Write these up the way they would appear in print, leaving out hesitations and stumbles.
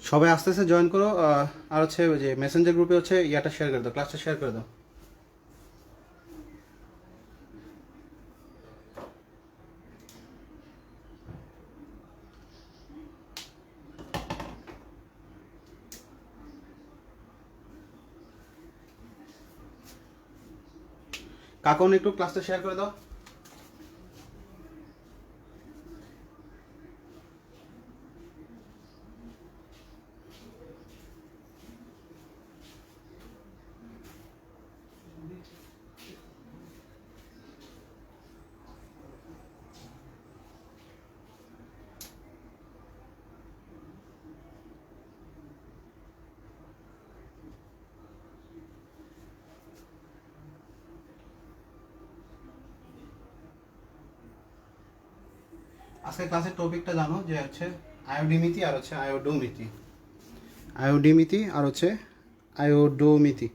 সবাই আস্তে আস্তে জয়েন করো। আর হচ্ছে যে মেসেঞ্জার গ্রুপে হচ্ছে ইয়াটা শেয়ার করে দাও, ক্লাসটা শেয়ার করে দাও। কাকুন একটু ক্লাসটা শেয়ার করে দাও। আজকে ক্লাসের টপিকটা জানো যে হচ্ছে আয়োডিমিতি আর হচ্ছে আয়োডোমিতি। আয়োডিমিতি আর হচ্ছে আয়োডোমিতি।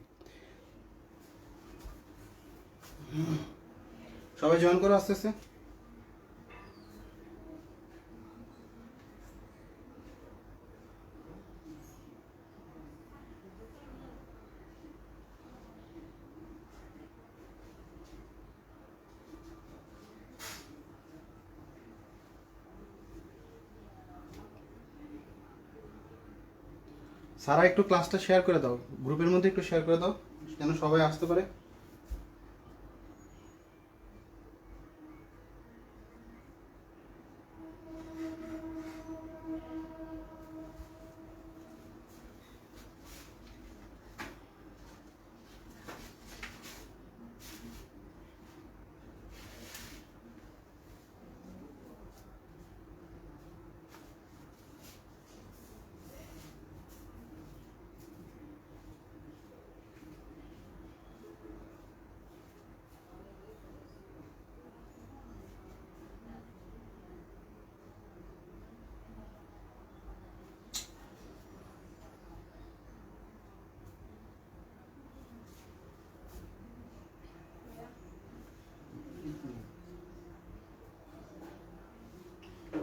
সবাই জয়েন করো আস্তে আস্তে। সারা একটু ক্লাসটা শেয়ার করে দাও, গ্রুপের মধ্যে একটু শেয়ার করে দাও যেন সবাই আসতে পারে।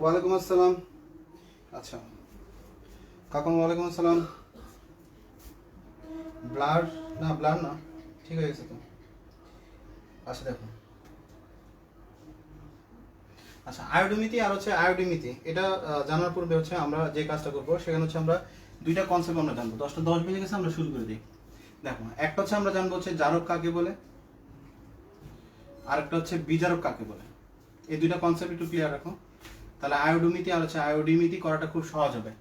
ওয়ালাইকুম আসসালাম। আচ্ছা কাকুন ওয়ালাইকুম আসসালাম। ব্লার না, ব্লার না, ঠিক হয়ে গেছে তো। আচ্ছা দেখো, আচ্ছা আয়োডোমিতি আর হচ্ছে আয়োডিমিতি এটা জানার পূর্বে হচ্ছে আমরা যে কাজটা করবো সেখানে হচ্ছে আমরা দুইটা কনসেপ্ট আমরা জানবো। 10 বেজে গেছে, আমরা শুরু করে দিই। দেখো, একটা হচ্ছে আমরা জানবো হচ্ছে জারক কাকে বলে, আর একটা হচ্ছে বিজারক কাকে বলে। এই দুইটা কনসেপ্ট একটু ক্লিয়ার রাখো, তাহলে আয়োডোমিতি আর হচ্ছে আয়োডিমিতি করাটা খুব সহজ হবে।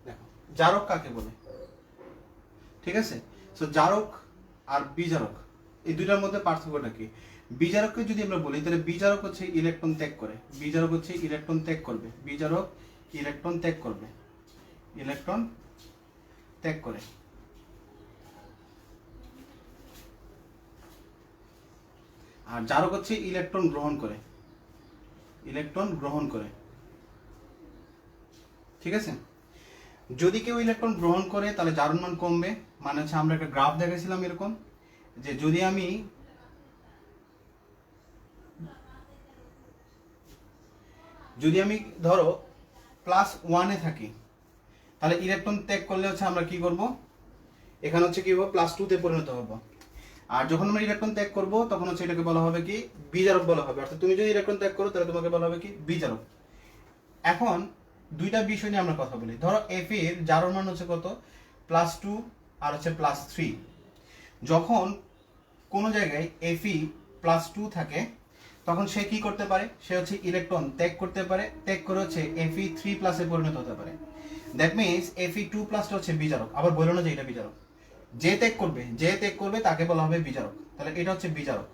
দেখো, জারক কাকে বলে, ঠিক আছে? সো জারক আর বিজারক এই দুইটার মধ্যে পার্থক্যটা কি? বিজারককে যদি আমরা বলি তাহলে বিজারক হচ্ছে ইলেকট্রন ত্যাগ করে, বিজারক হচ্ছে ইলেকট্রন ত্যাগ করবে, বিজারক ইলেকট্রন ত্যাগ করবে, ইলেকট্রন ত্যাগ করে। আর জারক হচ্ছে ইলেকট্রন গ্রহণ করে, ইলেকট্রন গ্রহণ করে, ঠিক আছে? যদি কেউ ইলেকট্রন গ্রহণ করে তাহলে জারণ মান কমবে। মানে হচ্ছে আমরা একটা গ্রাফ দেখেছিলাম এরকম, যে যদি আমি ধরো +1 থাকি তাহলে ইলেকট্রন ত্যাগ করলে হচ্ছে আমরা কি করব, এখানে হচ্ছে কি হবো, +2 পরিণত হবো। আর যখন আমরা ইলেকট্রন ত্যাগ করব তখন হচ্ছে এটাকে বলা হবে কি, বিজারক বলা হবে। অর্থাৎ তুমি যদি ইলেকট্রন ত্যাগ করো তাহলে তোমাকে বলা হবে কি, বিজারক। এখন দুইটা বিষয় নিয়ে আমরা কথা বলি। ধরো এফ এর জারণ মান হচ্ছে কত, +2 আর হচ্ছে +3। যখন কোনো জায়গায় এফি +2 থাকে তখন সে কি করতে পারে, সে হচ্ছে ইলেকট্রন ত্যাগ করতে পারে, ত্যাগ করে হচ্ছে Fe3+ পরিণত হতে পারে। দ্যাট মিনস Fe2+ হচ্ছে বিজারক। আবার বলো না যে এটা বিজারক। যে ত্যাগ করবে তাকে বলা হবে বিজারক। তাহলে এটা হচ্ছে বিজারক।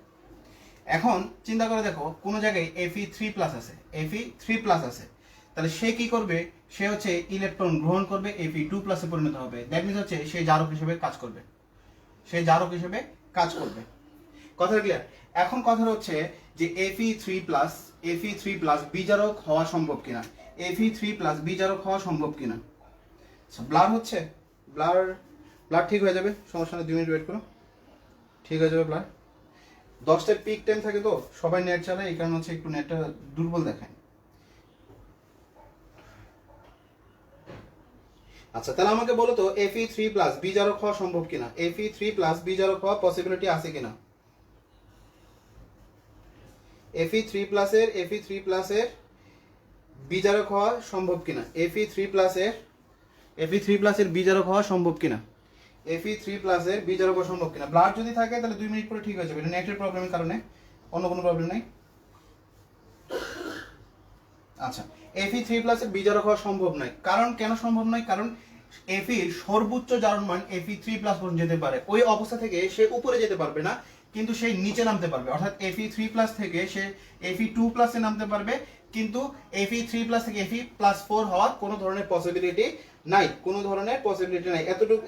এখন চিন্তা করে দেখো, কোনো জায়গায় Fe3+ আছে, Fe3+ আছে, তাহলে সে কি করবে, সে হচ্ছে ইলেকট্রন গ্রহণ করবে, Fe2+ পরিণত হবে। দ্যাট মিনস হচ্ছে সে জারক হিসেবে কাজ করবে, সে জারক হিসেবে কাজ করবে। কথা ক্লিয়ার? এখন কথা হচ্ছে যে Fe3+ বিজারক হওয়া সম্ভব কিনা, Fe3+ বিজারক হওয়া সম্ভব কিনা। ব্লার হচ্ছে, ব্লার ব্লার ঠিক হয়ে যাবে, সমস্যা নেই, 2 মিনিট ওয়েট করো, ঠিক হয়ে যাবে ব্লার। 10টার পিক টাইম থাকে তো সবাই নেট চালায়, এই কারণে হচ্ছে একটু নেটটা দুর্বল দেখায়। আচ্ছা, তাহলে আমাকে বলো তো Fe3 প্লাস বিজারক হওয়া সম্ভব কিনা? Fe3 প্লাস বিজারক হওয়া পসিবিলিটি আছে কিনা? Fe3 প্লাসের বিজারক হওয়া সম্ভব কিনা? Fe3 প্লাসের বিজারক হওয়া সম্ভব কিনা? Fe3 প্লাসের বিজারক হওয়া সম্ভব কিনা? ব্লাড যদি থাকে তাহলে 2 মিনিট পরে ঠিক হয়ে যাবে, এটা নেটের প্রবলেমের কারণে, অন্য কোনো প্রবলেম নাই। আচ্ছা, Fe3 প্লাসের বিজারক হওয়া সম্ভব নয়, কারণ কেন সম্ভব নয়? কারণ Fe এর সর্বোচ্চ জারণ মান Fe3 প্লাস পর্যন্ত যেতে পারে, ওই অবস্থা থেকে সে উপরে যেতে পারবে না, কিন্তু সে নিচে নামতে পারবে। অর্থাৎ Fe3 প্লাস থেকে সে Fe2 প্লাসে নামতে পারবে, কিন্তু Fe3 প্লাস থেকে Fe+4 হওয়ার কোনো ধরনের পসিবিলিটি নাই, কোনো ধরনের পসিবিলিটি নাই।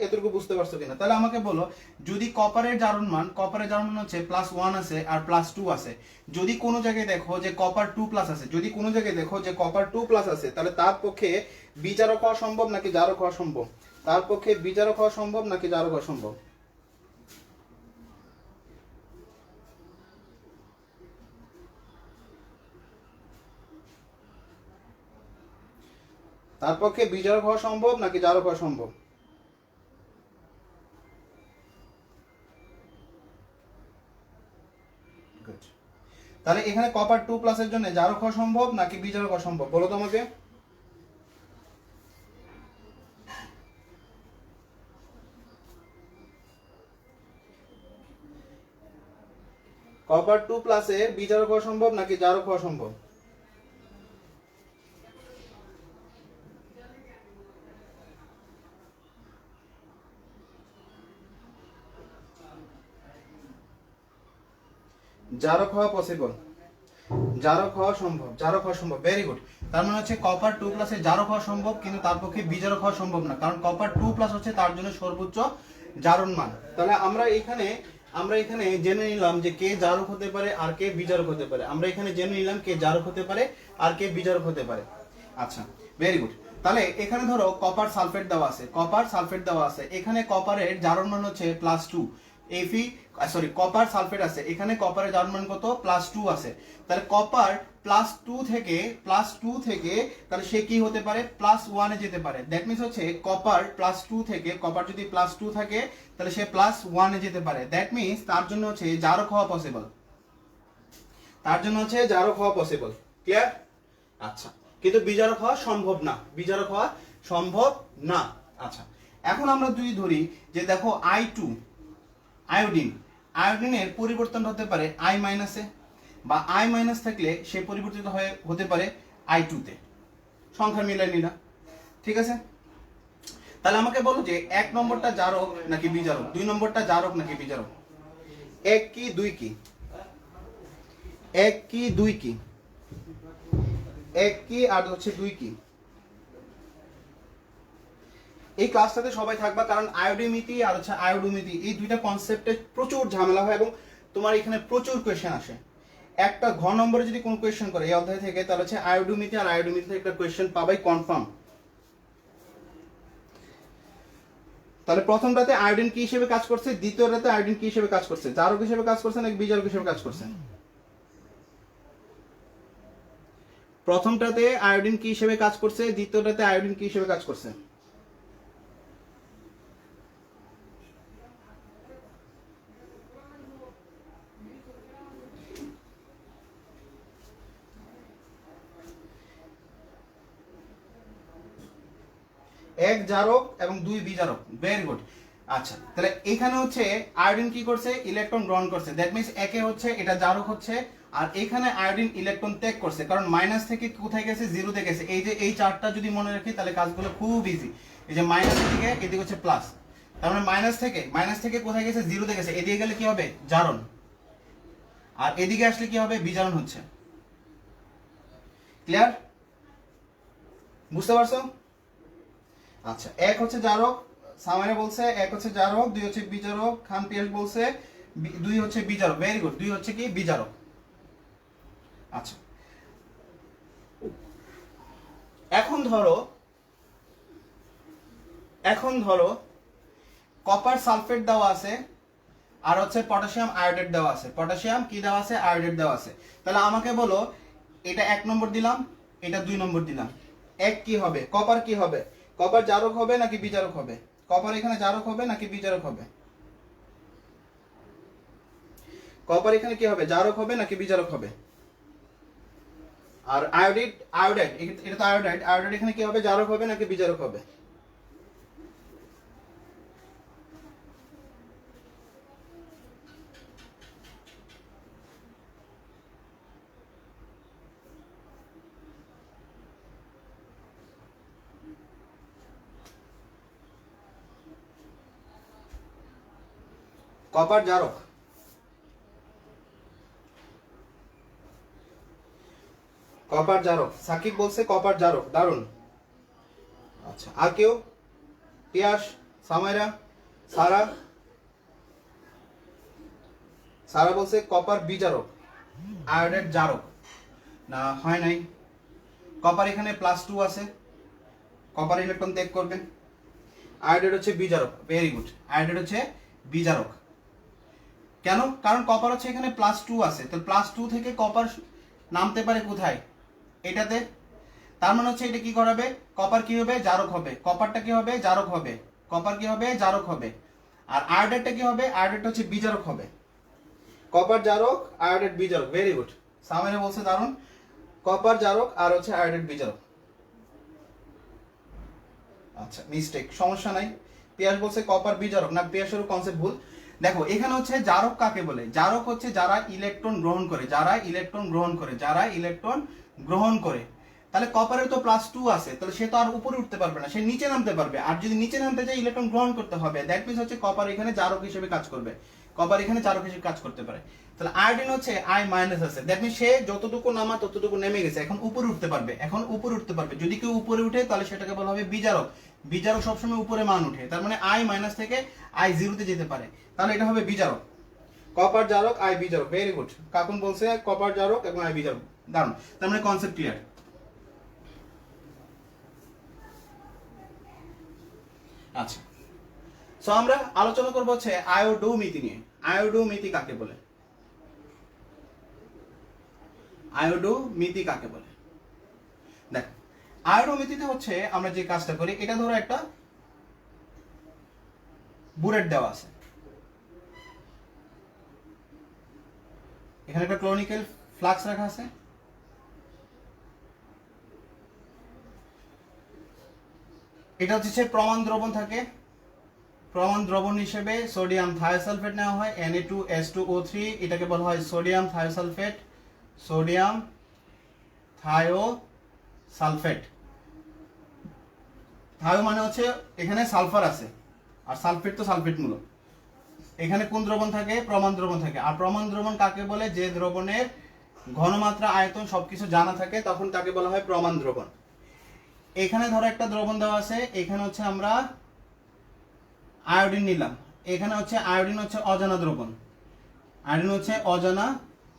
এতটুকু বুঝতে পারছো কিনা? তাহলে আমাকে বলো, যদি কপারের জারণ মান হচ্ছে +1 আছে আর +2 আছে, যদি কোনো জায়গায় দেখো যে কপার 2 প্লাস আছে, তাহলে তার পক্ষে বিজারক হওয়া সম্ভব নাকি জারক হওয়া সম্ভব? তার পক্ষে বিজারক হওয়া সম্ভব নাকি জারক হওয়া সম্ভব? তার পক্ষে বিজারক হওয়া সম্ভব নাকি জারক হওয়া সম্ভব? তাহলে এখানে কপার 2 প্লাসের জন্য জারক হওয়া সম্ভব নাকি বিজারক হওয়া সম্ভব বলো তো আমাকে? কপার 2 প্লাসের বিজারক হওয়া সম্ভব নাকি জারক হওয়া সম্ভব? জারক হওয়া পসিবল, জারক হওয়া সম্ভব, ভেরি গুড। তার মানে হচ্ছে কপার 2 প্লাসের জারক হওয়া সম্ভব, কিন্তু তার পক্ষে বিজারক হওয়া সম্ভব না, কারণ কপার 2 প্লাস হচ্ছে তার জন্য সর্বোচ্চ জারণ মান। তাহলে আমরা এখানে জেনে নিলাম যে কে জারক হতে পারে আর কে বিজারক হতে পারে। আচ্ছা, ভেরি গুড। তাহলে এখানে ধরো কপার সালফেট দেওয়া আছে, এখানে কপারের জারণ মান হচ্ছে +2, কপার সালফেট আছে, এখানে কপারের জারণ মান কত? +2 আছে। তাহলে কপার +2 থেকে তাহলে সে কি হতে পারে? +1 এ যেতে পারে। দ্যাট মিন্স হচ্ছে কপার যদি +2 থাকে তাহলে সে +1 এ যেতে পারে। দ্যাট মিন্স তার জন্য হচ্ছে জারক হওয়া পসিবল। ক্লিয়ার? আচ্ছা, কিন্তু বিজারক হওয়া সম্ভব না। আচ্ছা, এখন আমরা যদি ধরি যে দেখো I2 আয়োডিনের পরিবর্তন হতে পারে I- এ, বা I- থাকলে সে পরিবর্তিত হতে পারে I2 তে, সংখ্যা মিলাই নিলাম, ঠিক আছে? তাহলে আমাকে বলো যে 1 নম্বরটা জারক নাকি বিজারক, 2 নম্বরটা জারক নাকি বিজারক? 1 কি 2 কি? 1 কি 2 কি? 1 কি আর হচ্ছে 2 কি? এই ক্লাসটাতে সবাই থাকবা, কারণ আয়োডিমিতি আর হচ্ছে আয়োডোমিতি এই দুইটা কনসেপ্টে প্রচুর ঝামেলা হয় এবং তোমার এখানে প্রচুর কোয়েশ্চেন আসে। একটা ঘ নম্বরে যদি কোনো কোয়েশ্চেন করে এই অধ্যায় থেকে, তাহলে হচ্ছে আয়োডোমিতি আর আয়োডোমিতি থেকে একটা কোয়েশ্চেন পাবাই কনফার্ম। তাহলে প্রথমটাতে আয়োডিন কি হিসেবে কাজ করছে, দ্বিতীয়টাতে আয়োডিন কি হিসেবে কাজ করছে? জারক হিসেবে কাজ করছে নাকি বিজারক হিসেবে কাজ করছে? প্রথমটাতে আয়োডিন কি হিসেবে কাজ করছে, দ্বিতীয়টাতে আয়োডিন কি হিসেবে কাজ করছে? এক জারক এবং 2 বিজারক, ভেরি গুড। আচ্ছা, তাহলে এখানে হচ্ছে আয়োডিন কি করছে? ইলেকট্রন গ্রহণ করছে। দ্যাট মিন্স একে হচ্ছে এটা জারক হচ্ছে, আর এখানে আয়োডিন ইলেকট্রন ত্যাগ করছে, কারণ মাইনাস থেকে কোথায় গেছে? 0 তে গেছে। এই যে এই চার্টটা যদি মনে রাখি তাহলে কাজগুলো খুব ইজি। এই যে মাইনাস থেকে এদিকে হচ্ছে প্লাস, তার মানে মাইনাস থেকে কোথায় গেছে? 0 তে গেছে। এদিকে গেলে কি হবে? জারণ। আর এদিকে আসলে কি হবে? বিজারণ হচ্ছে। ক্লিয়ার? বুঝতে পারছো? আচ্ছা, 1 হচ্ছে জারক, সামারে বলছে 1 হচ্ছে জারক, 2 হচ্ছে বিজারক, খান পিয়াস বলছে 2 হচ্ছে বিজারক। ভেরি গুড, 2 হচ্ছে কি? বিজারক। আচ্ছা, এখন ধরো কপার সালফেট দেওয়া আছে আর হচ্ছে পটাশিয়াম আয়োডেট দেওয়া আছে। পটাশিয়াম কি দেওয়া আছে? আয়োডেট দেওয়া আছে। তাহলে আমাকে বলো, এটা 1 নম্বর দিলাম, এটা 2 নম্বর দিলাম, 1 কি হবে? কপার কি হবে? কপার জারক হবে নাকি বিজারক হবে? কপার এখানে জারক হবে নাকি বিজারক হবে? কপার এখানে কি হবে, জারক হবে নাকি বিজারক হবে? আর আয়োডাইড, আয়োডাইড এটা তো আয়োডাইড, আয়োডাইড এখানে কি হবে, জারক হবে নাকি বিজারক হবে? কপার জারক, কপার জারক। সাকিব বলছে কপার জারক, দারুন। আচ্ছা, আর কেউ? পিয়াস, সামাইরা, সারা? সারা বলছে কপার বিজারক, আয়োডাইড জারক। না, হয় নাই। কপার এখানে +2 আছে, কপার ইলেকট্রন ত্যাগ করবে। আয়োডাইড হচ্ছে বিজারক, ভেরি গুড। আয়োডাইড হচ্ছে বিজারক। কেন? কারণ কপার হচ্ছে এখানে +2 আছে, তো +2 থেকে কপার নামতে পারে কোথায়, এটাতে। তার মানে হচ্ছে এটা কি করাবে, কপার কি হবে, জারক হবে। কপারটা কি হবে, জারক হবে। কপার কি হবে, জারক হবে। আর আয়োডাইডটা কি হবে, আয়োডাইডটা হচ্ছে বিজারক হবে। কপার জারক, আয়োডাইড বিজারক, ভেরি গুড। সামিরা বলছে দারুন, কপার জারক আর হচ্ছে আয়োডাইড বিজারক। আচ্ছা, মিস্টেক, সমস্যা নাই। পিয়াস বলছে কপার বিজারক, না পিয়াসেরও কনসেপ্ট ভুল। দেখো এখানে হচ্ছে জারক কাকে বলে, জারক হচ্ছে যারা ইলেকট্রন গ্রহণ করে, যারা ইলেকট্রন গ্রহণ করে, যারা ইলেকট্রন গ্রহণ করে। তাহলে কপারের তো +2 আছে, তাহলে সে তো আর উপরে উঠতে পারবে না, সে নিচে নামতে পারবে। আর যদি নিচে নামতে চায় ইলেকট্রন গ্রহণ করতে হবে, দ্যাট মিন্স হচ্ছে কপার এখানে জারক হিসেবে কাজ করবে, কপার এখানে জারক হিসেবে কাজ করতে পারে। তাহলে আয়োডিন হচ্ছে I- আছে, দ্যাট মিন্স সে যতটুকু নামা ততটুকু নেমে গেছে, এখন উপরে উঠতে পারবে, এখন উপরে উঠতে পারবে। যদি কেউ উপরে উঠে তাহলে সেটাকে বলা হবে বিজারক। বিজারক সবসময় উপরে মান উঠে, তার মানে I- থেকে I- তে যেতে পারে, তাহলে এটা হবে বিজারক। কপার জারক, I বিজারক, ভেরি গুড। কাকুন বলছে কপার জারক এবং I বিজারক, দারুন। তার মানে কনসেপ্ট ক্লিয়ার। আচ্ছা, সো আমরা আলোচনা করবো হচ্ছে আয়োডোমিতি নিয়ে। আয়োডোমিতি কাকে বলে, আয়োডোমিতি কাকে বলে? দেখ, আয়োডোমিতিতে হচ্ছে আমরা যে কাজটা করি, এটা ধরো একটা বুলেট দেওয়া আছে, এখানে একটা ক্লোনিক্যাল ফ্লাক্স রাখা আছে, এটা হচ্ছে প্রমাণ দ্রবণ থাকে। প্রমাণ দ্রবণ হিসেবে সোডিয়াম থায়োসালফেট নেওয়া হয়, Na2H2O3, এটাকে বলা হয় sodium thiosulphate, sodium thiosulphate. Thio মানে হচ্ছে এখানে সালফার আছে, আর সালফেট তো সালফেট মূলক। এখানে কোন দ্রবণ থাকে, প্রমাণ দ্রবণ থাকে। আর প্রমাণ দ্রবণ কাকে বলে, যে দ্রবণের ঘনমাত্রা, আয়তন সবকিছু জানা থাকে, তখন তাকে বলা হয় প্রমাণ দ্রবণ। এখানে ধরো একটা দ্রবণ দেওয়া আছে, এখানে হচ্ছে আমরা আয়োডিন নিলাম, এখানে হচ্ছে আয়োডিন হচ্ছে অজানা দ্রবণ, আয়োডিন হচ্ছে অজানা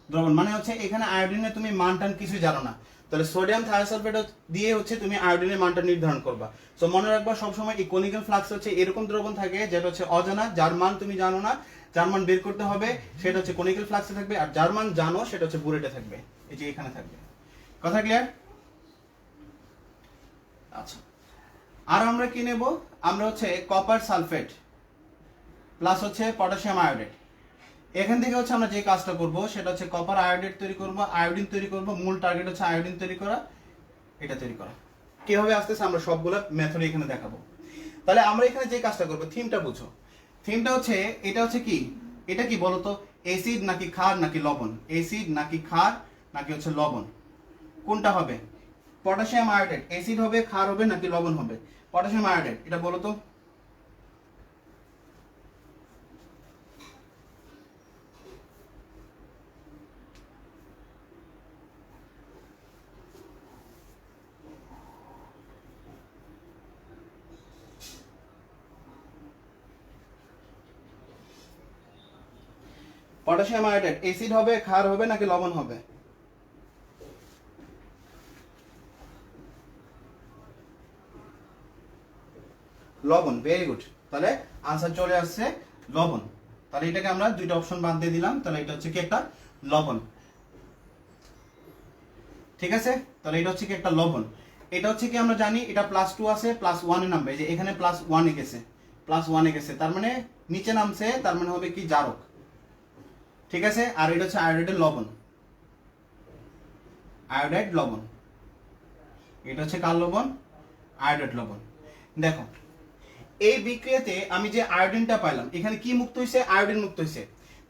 দ্রবণ, মানে হচ্ছে এখানে আয়োডিনের তুমি মানটান কিছু জানো না, তাহলে সোডিয়াম থায়োসালফেট দিয়ে হচ্ছে তুমি আয়োডিনের মানটা নির্ধারণ করবা। সো মনে রাখবা সবসময় এই কনিক্যাল ফ্লাক্স হচ্ছে এরকম দ্রবণ থাকে যেটা হচ্ছে অজানা, যার মান তুমি জানো না, যার মান বের করতে হবে সেটা হচ্ছে কনিক্যাল ফ্লাক্সে থাকবে, আর যার মান জানো সেটা হচ্ছে বুলেটে থাকবে, এই যে এখানে থাকবে। কথা ক্লিয়ার? আচ্ছা, আর আমরা কি নেব, আমরা হচ্ছে কপার সালফেট প্লাস হচ্ছে পটাশিয়াম আয়োডাইড। এখান থেকে হচ্ছে আমরা যে কাজটা করব সেটা হচ্ছে কপার আয়োডাইড তৈরি করব, আয়োডিন তৈরি করব। মূল টার্গেট হচ্ছে আয়োডিন তৈরি করা, এটা তৈরি করা। কিভাবে আসতেছে আমরা সবগুলো মেথড এখানে দেখাবো। তাহলে আমরা এখানে যে কাজটা করব, থিমটা বুঝো। থিমটা হচ্ছে, এটা হচ্ছে কি, এটা কি বলতো, অ্যাসিড নাকি ক্ষার নাকি লবণ? অ্যাসিড নাকি ক্ষার নাকি হচ্ছে লবণ, কোনটা হবে? পটাশিয়াম আয়োডাইড অ্যাসিড হবে, ক্ষার হবে নাকি লবণ হবে? পটাশিয়াম আয়োডাইড, এটা বলো তো। পটাশিয়াম আয়োডাইড অ্যাসিড হবে, ক্ষার হবে নাকি লবণ হবে? লবণ, ভেরি গুড। তাহলে আনসার চলে আসছে লবণ। তাহলে এটাকে আমরা দুইটা অপশন বাদ দিয়ে দিলাম, তাহলে এটা হচ্ছে কি একটা লবণ। ঠিক আছে, তাহলে এটা হচ্ছে কি একটা লবণ। এটা হচ্ছে কি আমরা জানি এটা +2 আছে +1 এ নামবে, যে এখানে +1 এ গেছে, +1 এ গেছে, তার মানে নিচে নামছে, তার মানে হবে কি জারক, ঠিক আছে। আর এটা হচ্ছে আয়োডাইডের লবণ, আয়োডাইড লবণ, এটা হচ্ছে কার লবণ? আয়োডাইড লবণ। দেখো এই বিক্রিয়াতে আমি যে আয়োডিনটা পাইলাম, এখানে কি মুক্ত হয়েছে? আয়োডিন মুক্ত হয়েছে।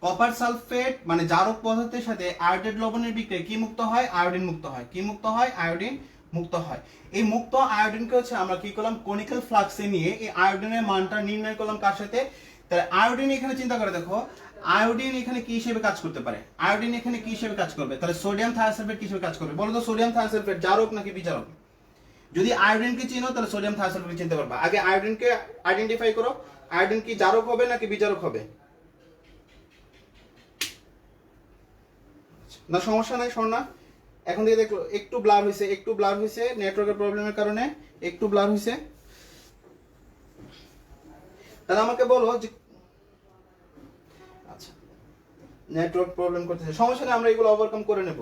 কপার সালফেট মানে জারক পদার্থের সাথে আয়োডাইড লবণের বিক্রিয়া কি মুক্ত হয়? আয়োডিন মুক্ত হয়। কি মুক্ত হয়? আয়োডিন মুক্ত হয়। এই মুক্ত আয়োডিনকে হচ্ছে আমরা কি করলাম? কনিক্যাল ফ্লাক্সে নিয়ে এই আয়োডিনের মানটা নির্ণয় করলাম কার সাথে? তাহলে আয়োডিন এখানে চিন্তা করে দেখো, আয়োডিন এখানে কি হিসেবে কাজ করতে পারে? আয়োডিন এখানে কি হিসেবে কাজ করবে? তাহলে সোডিয়াম থায়োসালফেট কি হিসেবে কাজ করবে? বলো তো, সোডিয়াম থায়োসালফেট জারক নাকি বিজারক? যদি আয়োডিনকে চিনো তাহলে সোডিয়াম থায়োসালফেটকে চিনতে পারবা। আগে আয়োডিনকে আইডেন্টিফাই করো, আয়োডিন কি জারক হবে নাকি বিজারক হবে? না সমস্যা নাই স্বর্ণা, এখন দিয়ে দেখো একটু ব্লার হয়েছে, একটু ব্লার হয়েছে নেটওয়ার্কের প্রবলেমের কারণে, একটু ব্লার হয়েছে। তাহলে আমাকে বলো যে, আচ্ছা নেটওয়ার্ক প্রবলেম করতেছে, সমস্যা নেই, আমরা এগুলো ওভারকাম করে নেব।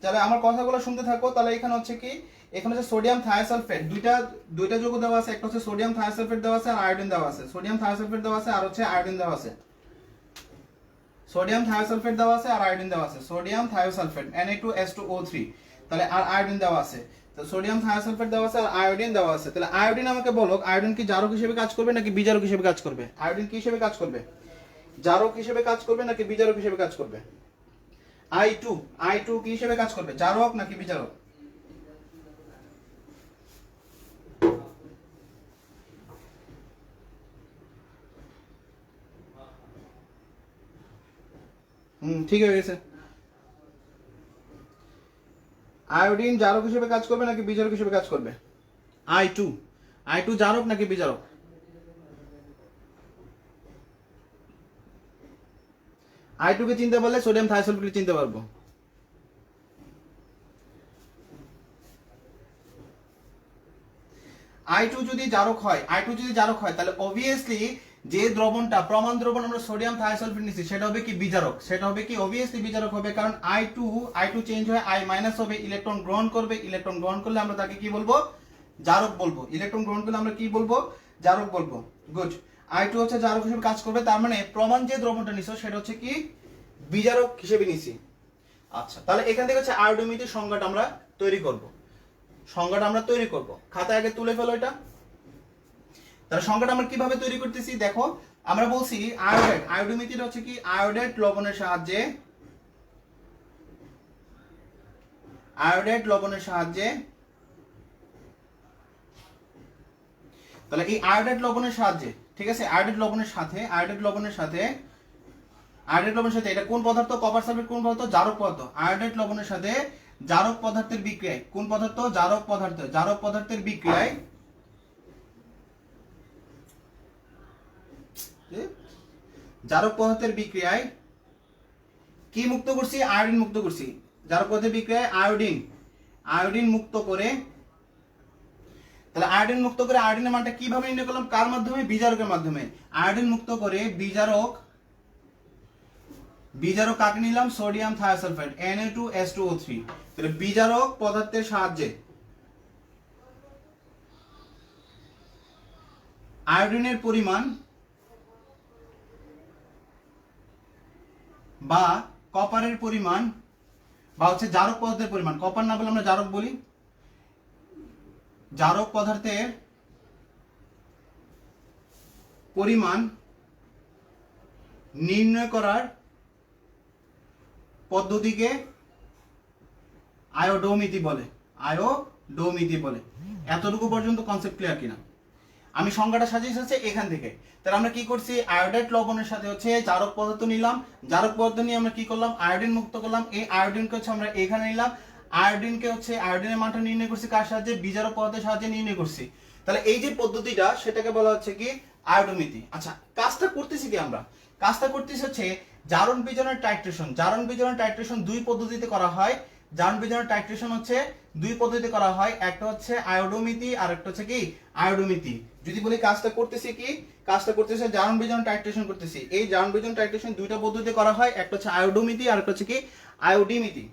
তাহলে আমার কথাগুলো শুনতে থাকো। তাহলে এখানে হচ্ছে কি, এখানে হচ্ছে সোডিয়াম থায়োসালফেট, দুইটা যৌগ দেওয়া আছে, একটা হচ্ছে সোডিয়াম থায়োসালফেট দেওয়া আছে আর আয়োডিন দেওয়া আছে। সোডিয়াম থায়োসালফেট দেওয়া আছে আর হচ্ছে আয়োডিন দেওয়া আছে। সোডিয়াম থায়োসালফেট দেওয়া আছে আর আয়োডিন দেওয়া আছে। সোডিয়াম থায়োসালফেট Na2S2O3, তাহলে আর আয়োডিন দেওয়া আছে। তো সোডিয়াম থায়োসালফেট দেওয়া আছে আর আয়োডিন দেওয়া আছে। তাহলে আয়োডিন আমাকে বলো, আয়োডিন কি জারক হিসেবে কাজ করবে নাকি বিজারক হিসেবে কাজ করবে? আয়োডিন কি হিসেবে কাজ করবে? জারক হিসেবে কাজ করবে নাকি বিজারক হিসেবে কাজ করবে? I2 কি হিসেবে কাজ করবে? জারক নাকি বিজারক? ঠিক হয়ে গেছে। আয়োডিন জারক হিসেবে কাজ করবে নাকি বিজারক হিসেবে কাজ করবে? I2 জারক নাকি বিজারক? I2 কে চিনতে পারলে সোডিয়াম থায়োসালফেটকে চিনতে পারবো। I2 যদি জারক হয়, তাহলে অবভিয়াসলি যে দ্রবণটা প্রমাণ দ্রবণ আমরা সোডিয়াম থায়োসালফেট নিচ্ছি সেটা হবে কি বিজারক, সেটা হবে কি অবভিয়াসলি বিজারক হবে, কারণ I2 চেঞ্জ হয়ে I মাইনাস হবে, ইলেকট্রন গ্রহণ করবে, ইলেকট্রন গ্রহণ করলে আমরা তাকে কি বলবো? জারক বলবো। ইলেকট্রন গ্রহণ করলে আমরা কি বলবো? জারক বলবো। গুড, I2 হচ্ছে জারক হিসেবে কাজ করবে, তার মানে প্রমাণ যে দ্রবণটা নিছো সেটা হচ্ছে কি বিজারক হিসেবে নিছি। আচ্ছা, তাহলে এখান থেকে হচ্ছে আয়োডোমিটির সংজ্ঞাটা আমরা তৈরি করব। খাতায় আগে তুলে ফেলো এটা। তাহলে সংজ্ঞাটা আমরা কিভাবে তৈরি করতেছি দেখো, আমরা বলছি আয়োডোমিটিটা হচ্ছে কি আয়োডাইড লবণের সাহায্যে, তাহলে এই আয়োডাইড লবণের সাহায্যে, ঠিক আছে, আয়োডাইড লবণের সাথে এটা কোন পদার্থ? কপার সালফেট কোন পদার্থ? জারক পদার্থ। আয়োডাইড লবণের সাথে জারক পদার্থের বিক্রিয়ায়, কোন পদার্থ? জারক পদার্থের বিক্রিয়ায় কি মুক্ত করছি? আয়োডিন মুক্ত করছি। জারক পদার্থের বিক্রিয়ায় আয়োডিন মুক্ত করে, তাহলে আয়োডিন মুক্ত করে আয়োডিনের মানটা কিভাবে নির্ণয় করলাম? কার মাধ্যমে? বিজারকের মাধ্যমে। আয়োডিন মুক্ত করে বিজারক কাকে নিলাম? Sodium thiosulphate Na2S2O3। তাহলে বিজারক পদার্থের সাহায্যে আয়োডিনের পরিমাণ বা কপারের পরিমাণ বা হচ্ছে জারক পদার্থের পরিমাণ, কপার না বলে আমরা জারক বলি, জারক পদার্থের পরিমাণ নির্ণয় করার পদ্ধতিকে আয়োডোমিতি বলে। এতটুকু পর্যন্ত কনসেপ্ট ক্লিয়ার কিনা? আমি সংজ্ঞাটা সাজিয়েছি এখান থেকে। তাহলে আমরা কি করছি? আয়োডাইড লবণের সাথে হচ্ছে জারক পদার্থ নিলাম, জারক পদার্থ নিয়ে আমরা কি করলাম? আয়োডিন মুক্ত করলাম। এই আয়োডিনকে হচ্ছে আমরা এখানে নিলাম, আয়োডিনের মানটা নির্ণয় করছি কার সাহায্যে? বিজারক পদার্থের সাহায্যে নির্ণয় করছি। তাহলে এই যে পদ্ধতিটা সেটাকে বলা হচ্ছে কি আয়োডোমিতি। আচ্ছা, কাজটা করতেছি কি আমরা? কাজটা করতেছি হচ্ছে জারণ বিজারণ টাইট্রেশন দুই পদ্ধতিতে করা হয়। জারণ বিজারণ টাইট্রেশন হচ্ছে দুই পদ্ধতিতে করা হয়, একটা হচ্ছে আয়োডোমিতি আর একটা হচ্ছে কি আয়োডোমিতি। যদি বলি কাজটা করতেছি কি? কাজটা করতেছে জারণ বিজারণ টাইট্রেশন করতেছি। এই জারণ বিজারণ টাইট্রেশন দুইটা পদ্ধতিতে করা হয়, একটা হচ্ছে আয়োডোমিতি আর একটা হচ্ছে কি আয়োডিমিতি।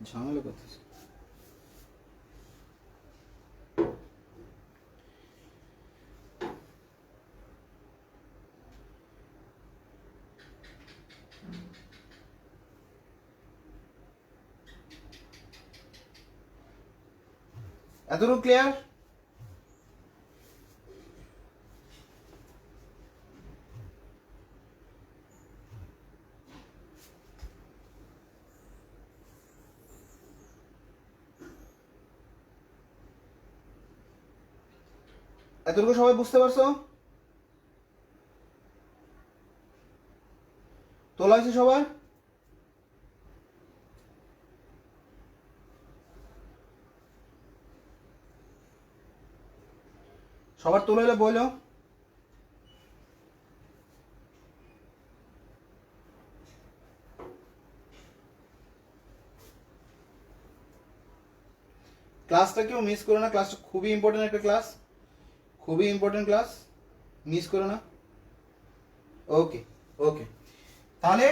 ঝামেলা করতেছে। এতটুকু ক্লিয়ার? এতটুকু সবাই বুঝতে পারছো? তোলা হয়েছে সবার? সবার তোলা হলে বলো। ক্লাসটা কেউ মিস করো না, ক্লাসটা খুবই ইম্পর্টেন্ট একটা ক্লাস, খুবই ইম্পর্টেন্ট ক্লাস, মিস করো না। ওকে ওকে, তাহলে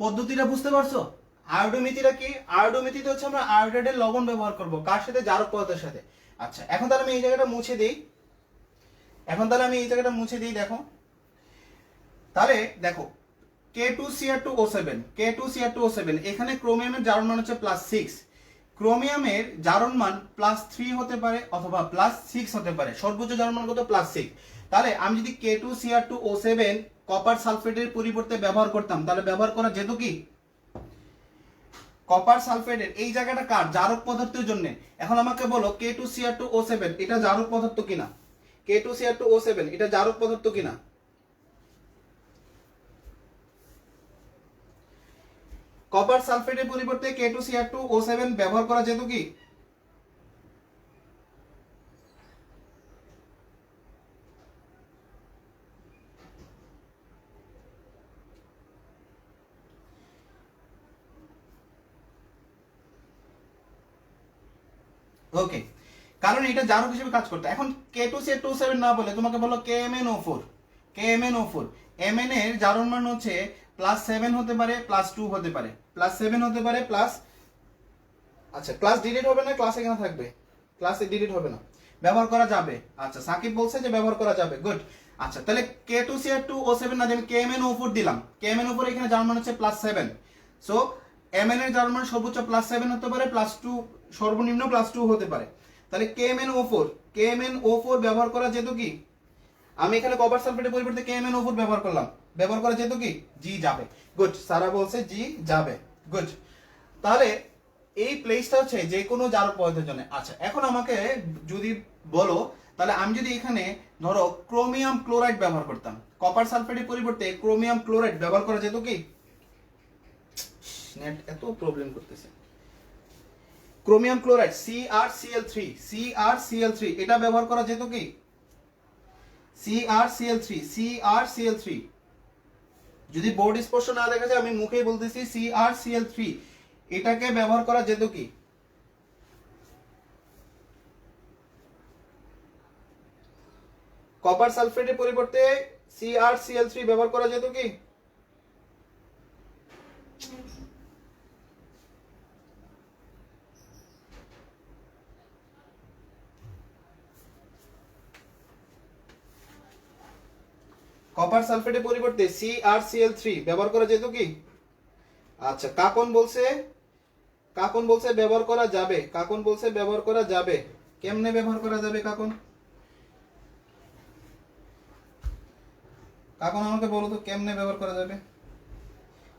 পদ্ধতিটা বুঝতে পারছো? আয়োডোমিতিটা কি? আয়োডোমিতিতে হচ্ছে আমরা আয়োডাইডের লবণ ব্যবহার করব, কার সাথে? জারক পদার্থের সাথে। আচ্ছা, এখন তাহলে আমি এই জায়গাটা মুছে দিই, দেখো তাহলে দেখো K2Cr2O7, K2Cr2O7, এখানে ক্রোমিয়ামের জারণ মান হচ্ছে +6, ক্রোমিয়ামের জারণ মান +3 হতে পারে অথবা +6 হতে পারে, সর্বোচ্চ জারণ মান কত? +6। তাহলে আমি যদি K2Cr2O7 কপার সালফেটের পরিবর্তে ব্যবহার করতাম, তাহলে ব্যবহার করা যেত কি? কপার সালফেটের এই জায়গাটা কার? জারক পদার্থের জন্য। এখন আমাকে বলো K2Cr2O7 এটা জারক পদার্থ কিনা? K2Cr2O7 এটা জারক পদার্থ কিনা? কপার সালফেটের পরিবর্তে K2Cr2O7 ব্যবহার করা যেত কি? ওকে, কারণ এটা জারক হিসেবে কাজ করতে। এখন K2Cr2O7 না বলে তোমাকে বলো KMnO4, KMnO4, Mn এর জারণ মান হচ্ছে +7 হতে পারে, +2 হতে পারে, +7 হতে পারে প্লাস, আচ্ছা ক্লাস ডিলিট হবে না, ক্লাস এখানে থাকবে, ক্লাসে ডিলিট হবে না, ব্যবহার করা যাবে। আচ্ছা সাকিব বলছে যে ব্যবহার করা যাবে, গুড। আচ্ছা তাহলে K2Cr2O7 না দিয়ে আমি KMnO4 দিলাম, KMnO4 এখানে জারণ মান হচ্ছে +7, সো Mn এর জারণ মান সর্বোচ্চ +7 হতে পারে, +2 সর্বনিম্ন +2 হতে পারে। তাহলে KMnO4 ব্যবহার করা যেত কি? আমি এখানে কপার সালফেটের পরিবর্তে KMnO4 ব্যবহার করলাম, ব্যবহার করা যেত কি? জি যাবে, গুড। সারা বলছে জি যাবে, গুড। তাহলে এই প্লেসটা হচ্ছে যে কোনো জারক পদার্থের জন্য। আচ্ছা এখন আমাকে যদি বলো, তাহলে আমি যদি এখানে ধরো ক্রোমিয়াম ক্লোরাইড ব্যবহার করতাম, কপার সালফেটের পরিবর্তে ক্রোমিয়াম ক্লোরাইড ব্যবহার করা যেত কি? নেট এত প্রবলেম করতেছে। ক্রোমিয়াম ক্লোরাইড CrCl3 এটা ব্যবহার করা যেত কি? CrCl3 যদি বোর্ড স্পষ্ট না দেখা যায় আমি মুখেই বলতেছি, CrCl3 এটাকে ব্যবহার করা যেত কি? কপার সালফেটের পরিবর্তে CrCl3 ব্যবহার করা যেত কি? কপার সালফেটের পরিবর্তে CrCl3 ব্যবহার করা যেত কি? আচ্ছা কাকন বলছে ব্যবহার করা যাবে, কাকন বলছে ব্যবহার করা যাবে। কেমনে ব্যবহার করা যাবে কাকন? কাকন আমাকে বলো তো কেমনে ব্যবহার করা যাবে?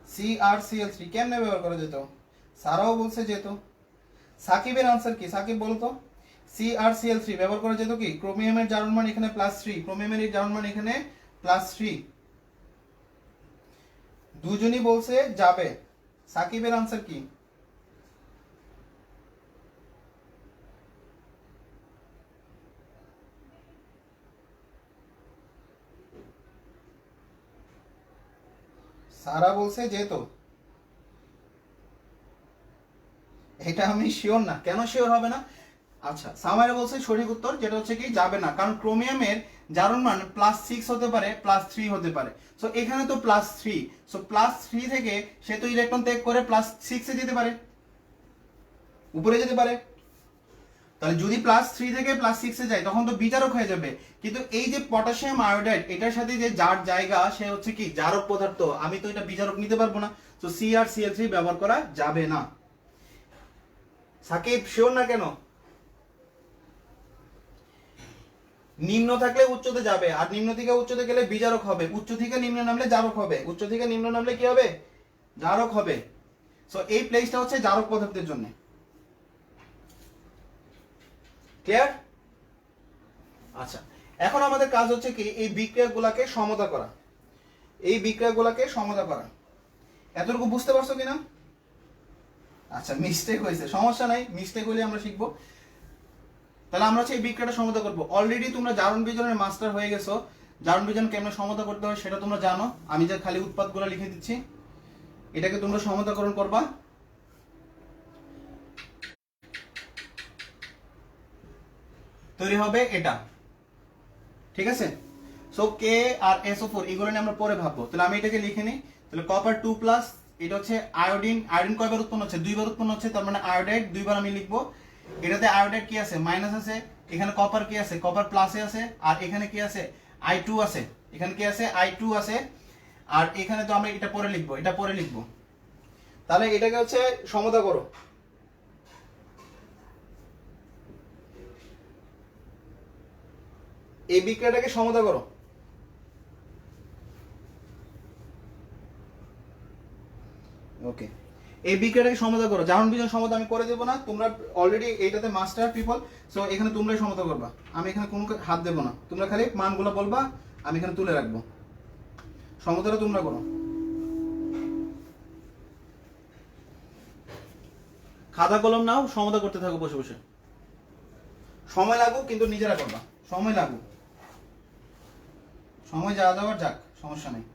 CrCl3 কেমনে ব্যবহার করা যেত? সারাও বলছে যেত। সাকিবের আনসার কি? সাকিব বলো তো। CrCl3 ব্যবহার করা যেত কি? ক্রোমিয়ামের জারণ মান এখানে +3, ক্রোমিয়ামের জারণ মান এখানে +3, দুজনই বলছে যাবে। সাকিবের আনসার কি? সারা বলছে যেত। এটা আমি শিওর না, কেন শিওর হবে না? আচ্ছা সামাইরা বলছে সঠিক উত্তর, যেটা হচ্ছে কি যাবে না, কারণ ক্রোমিয়ামের জারণ মান +6 হতে পারে, +3 হতে পারে। সো এখানে তো +3, সো +3 থেকে সে তো ইলেকট্রন ত্যাগ করে +6 এ যেতে পারে। উপরে যেতে পারে। তাহলে যদি +3 থেকে +6 যায় তখন তো বিজারক হয়ে যাবে, কিন্তু এই যে পটাশিয়াম আয়োডাইড এটার সাথে যে যার জায়গা সে হচ্ছে কি জারক পদার্থ, আমি তো এটা বিজারক নিতে পারবো না, তো CrCl3 ব্যবহার করা যাবে না। সাকিব শিওর না কেন? নিম্ন থাকলে উচ্চতে যাবে, আর নিম্ন থেকে উচ্চতে গেলে বিজারক হবে, উচ্চ থেকে নিম্ন নামলে জারক হবে, উচ্চ থেকে নিম্ন নামলে কি হবে? জারক হবে। সো এই প্লেসটা হচ্ছে জারক পদার্থের জন্য। ক্লিয়ার? আচ্ছা, এখন আমাদের কাজ হচ্ছে কি এই বিক্রিয়াগুলোকে সমতা করা, এই বিক্রিয়াগুলোকে সমতা করা। এতটুকু বুঝতে পারছো কিনা? আচ্ছা, মিস্টেক হয়েছে, সমস্যা নাই, মিস্টেক হলে আমরা শিখবো। তাহলে আমরা হচ্ছে এই বিক্রিয়াটা সমতা করব। অলরেডি তোমরা জারণ বিজনের মাস্টার হয়ে গেছো, জারণ বিজন কেমনে সমতা করতে হয় সেটা তোমরা জানো। আমি যে খালি উৎপাদগুলো লিখে দিচ্ছি, এটাকে তোমরা সমতাকরণ করবা। তৈরি হবে এটা, ঠিক আছে? সো কে আর SO4 এগুলো নিয়ে আমরা পরে ভাববো। তাহলে আমি এটাকে লিখে নিই। তাহলে কপার 2+, এটা হচ্ছে আয়োডিন। আয়োডিন কয়বার উৎপন্ন হচ্ছে? 2বার উৎপন্ন হচ্ছে, তার মানে আয়োডাইড 2বার আমি লিখবো। এটাতে আয়োডাইড কি আছে? মাইনাস আছে। এখানে কপার কি আছে? কপার প্লাসে আছে। আর এখানে কি আছে? I2 আছে। এখানে কি আছে? I2 আছে। আর এখানে তো আমরা এটা পরে লিখবো, এটা পরে লিখবো। তাহলে এটাকে হচ্ছে সমতা করো। এই বিক্রিয়াটাকে সমতা করো। ওকে, এই বিক্রিয়াটাকে সমতা করো। জারণ বিজন সমতা আমি করে দেবো না, তোমরা অলরেডি এইটাতে মাস্টার পিপল, সো এখানে তোমরাই সমতা করবা। আমি এখানে কোনো হাত দেবো না, তোমরা খালি মানগুলো বলবা, আমি এখানে তুলে রাখবো। সমতাটা তোমরা করো। খাতা কলম নাও, সমতা করতে থাকো বসে বসে। সময় লাগুক, কিন্তু নিজেরা করবা, সময় লাগুক, সময় যা যাওয়ার যাক, সমস্যা নেই।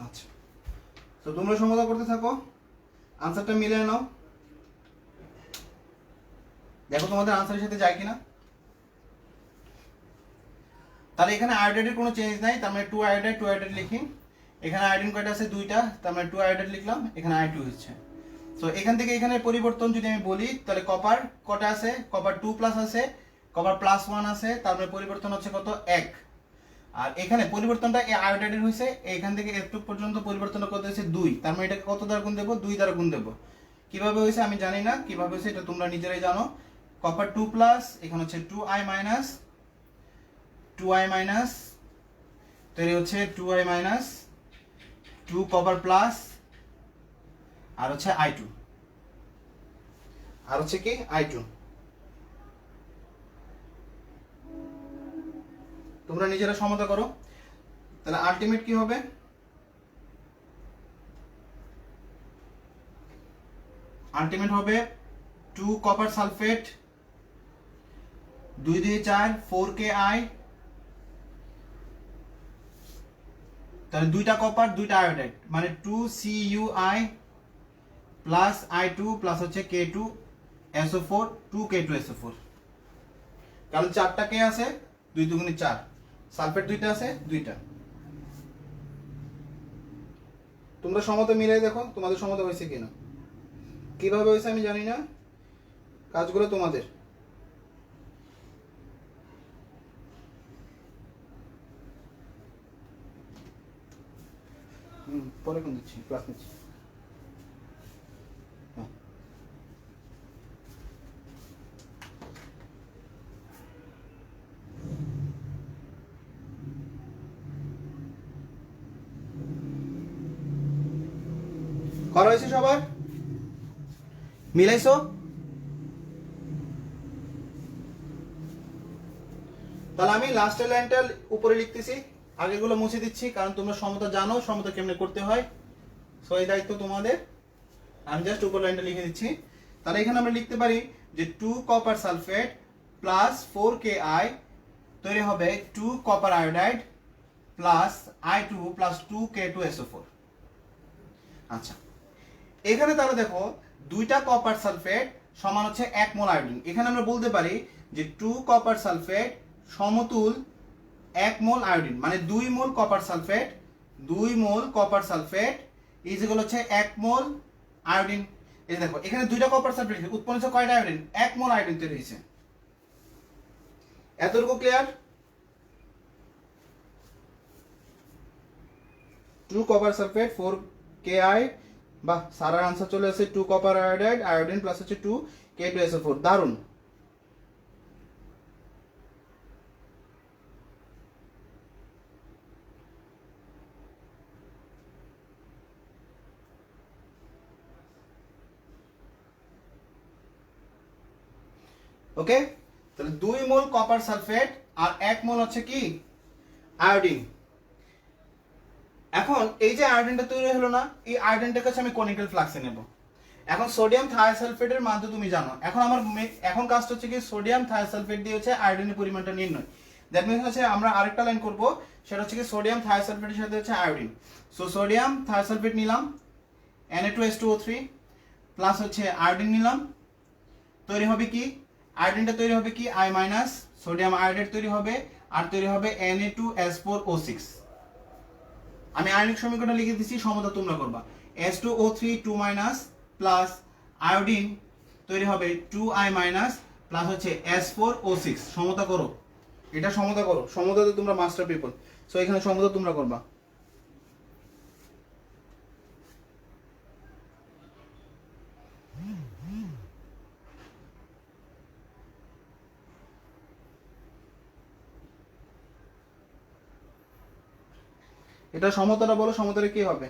আচ্ছা, তো তোমরা সমতা করতে থাকো, আনসারটা মিলিয়ে নাও, দেখো তোমাদের আনসারের সাথে যায় কিনা। তাহলে এখানে আয়োডাইডের কোনো চেঞ্জ নাই, তার মানে 2 আয়োডাইড 2 আয়োডাইড লিখি। এখানে আয়োডিন কয়টা আছে? 2টা, তার মানে 2 আয়োডাইড লিখলাম, এখানে I2 হচ্ছে। সো এখান থেকে এখানে পরিবর্তন যদি আমি বলি, তাহলে কপার কটা আছে? কপার 2+ আছে, কপার +1 আছে, তার মানে পরিবর্তন হচ্ছে কত? 1। আর এখানে পরিবর্তনটা এই আয়োডাইডের হয়েছে, এখান থেকে এতটুকু পর্যন্ত পরিবর্তনটা কত হয়েছে? 2, তার মানে এটাকে কত দ্বারা গুণ দেবো? 2 দ্বারা গুণ দেবো। কিভাবে হয়েছে আমি জানি না, কিভাবে হয়েছে এটা তোমরা নিজেরাই জানো। কপার 2+, এখানে হচ্ছে 2I-, 2I-, তৈরি হচ্ছে 2I-, 2 কপার প্লাস, আর হচ্ছে I2, আর হচ্ছে কি I2। তোমরা নিজেরা সমতা করো। তাহলে আলটিমেট কি হবে? আলটিমেট হবে 2 কপার সালফেট, 2 2 4 4Ki, তাহলে 2টা কপার 2টা আয়োডাইড, মানে 2CuI প্লাস I2 প্লাস হচ্ছে K2SO4, 2K2SO4। কারণ 4টা কে আছে, 2 2 4, সালফেট 2টা আছে, 2টা। তোমরা সমতা মিলাই দেখো তোমাদের সমতা হয়েছে কিনা। কিভাবে হয়েছে আমি জানি না, কাজগুলো তোমাদের। পরে কোন দিচ্ছি, ক্লাস নিচ্ছি। করা হয়েছে সবার? মিলাইছো? তাহলে আমি লাস্টের লাইনটা উপরে লিখতেছি, আগেগুলো মুছে দিচ্ছি কারণ তোমরা সমতা জানো সমতা কেমনে করতে হয়, সো এই দায়িত্ব তোমাদের। আমি জাস্ট উপর লাইনটা লিখে দিচ্ছি। তাহলে এখানে আমরা লিখতে পারি যে 2 কপার সালফেট প্লাস 4Ki তৈরি হবে 2 copper iodide plus I2 plus 2K2SO4। আচ্ছা, এখানে তাহলে দেখো দুইটা কপার সালফেট সমান হচ্ছে 1 মোল আয়োডিন। এখানে আমরা বলতে পারি যে 2 কপার সালফেট সমতুল 1 মোল আয়োডিন, মানে 2 mole copper sulphate, 2 mole copper sulphate is equal হচ্ছে 1 মোল আয়োডিন। এই দেখো এখানে দুইটা কপার সালফেট উৎপন্ন হচ্ছে কয়টা আয়োডিন? 1 মোল আয়োডিন তৈরি হয়েছে। এতটুকু ক্লিয়ার? 2 কপার সালফেট 4Ki, বাহ সারার আনসার চলে আসে 2 কপার আয়োডাইড আয়োডিন প্লাস হচ্ছে 2K2SO4। দারুন। ওকে, তাহলে 2 মোল কপার সালফেট আর 1 মোল হচ্ছে কি আয়োডিন। এখন এই যে আয়োডিনটা তৈরি হলো না, এই আয়োডিনটার কাছে আমি কনিক্যাল ফ্লাক্সে নেব। এখন সোডিয়াম থায়োসালফেটের মান তো তুমি জানো, এখন আমার এখন কাজটা হচ্ছে কি সোডিয়াম থায়োসালফেট দিয়ে হচ্ছে আয়োডিনের পরিমাণটা নির্ণয়। দ্যাট মিন্স হচ্ছে আমরা আরেকটা লাইন করব, সেটা হচ্ছে কি সোডিয়াম থায়োসালফেটের সাথে হচ্ছে আয়োডিন। সো সোডিয়াম থায়োসালফেট নিলাম Na2H2O3 প্লাস হচ্ছে আয়োডিন নিলাম, তৈরি হবে কি আয়োডিনটা তৈরি হবে কি I মাইনাস, সোডিয়াম আয়োডাইড তৈরি হবে আর তৈরি হবে Na2S4O6। আমি আয়নিক সমীকরণটা লিখে দিচ্ছি, সমতা তোমরা করবা। H2O3 2 মাইনাস প্লাস আয়োডিন তৈরি হবে 2I মাইনাস প্লাস হচ্ছে S4O6। সমতা করো, এটা সমতা করো, সমতাতে তোমরা মাস্টার পিপল, সো এখানে সমতা তোমরা করবা। এটা সমতাটা বলো, সমতাটা কি হবে?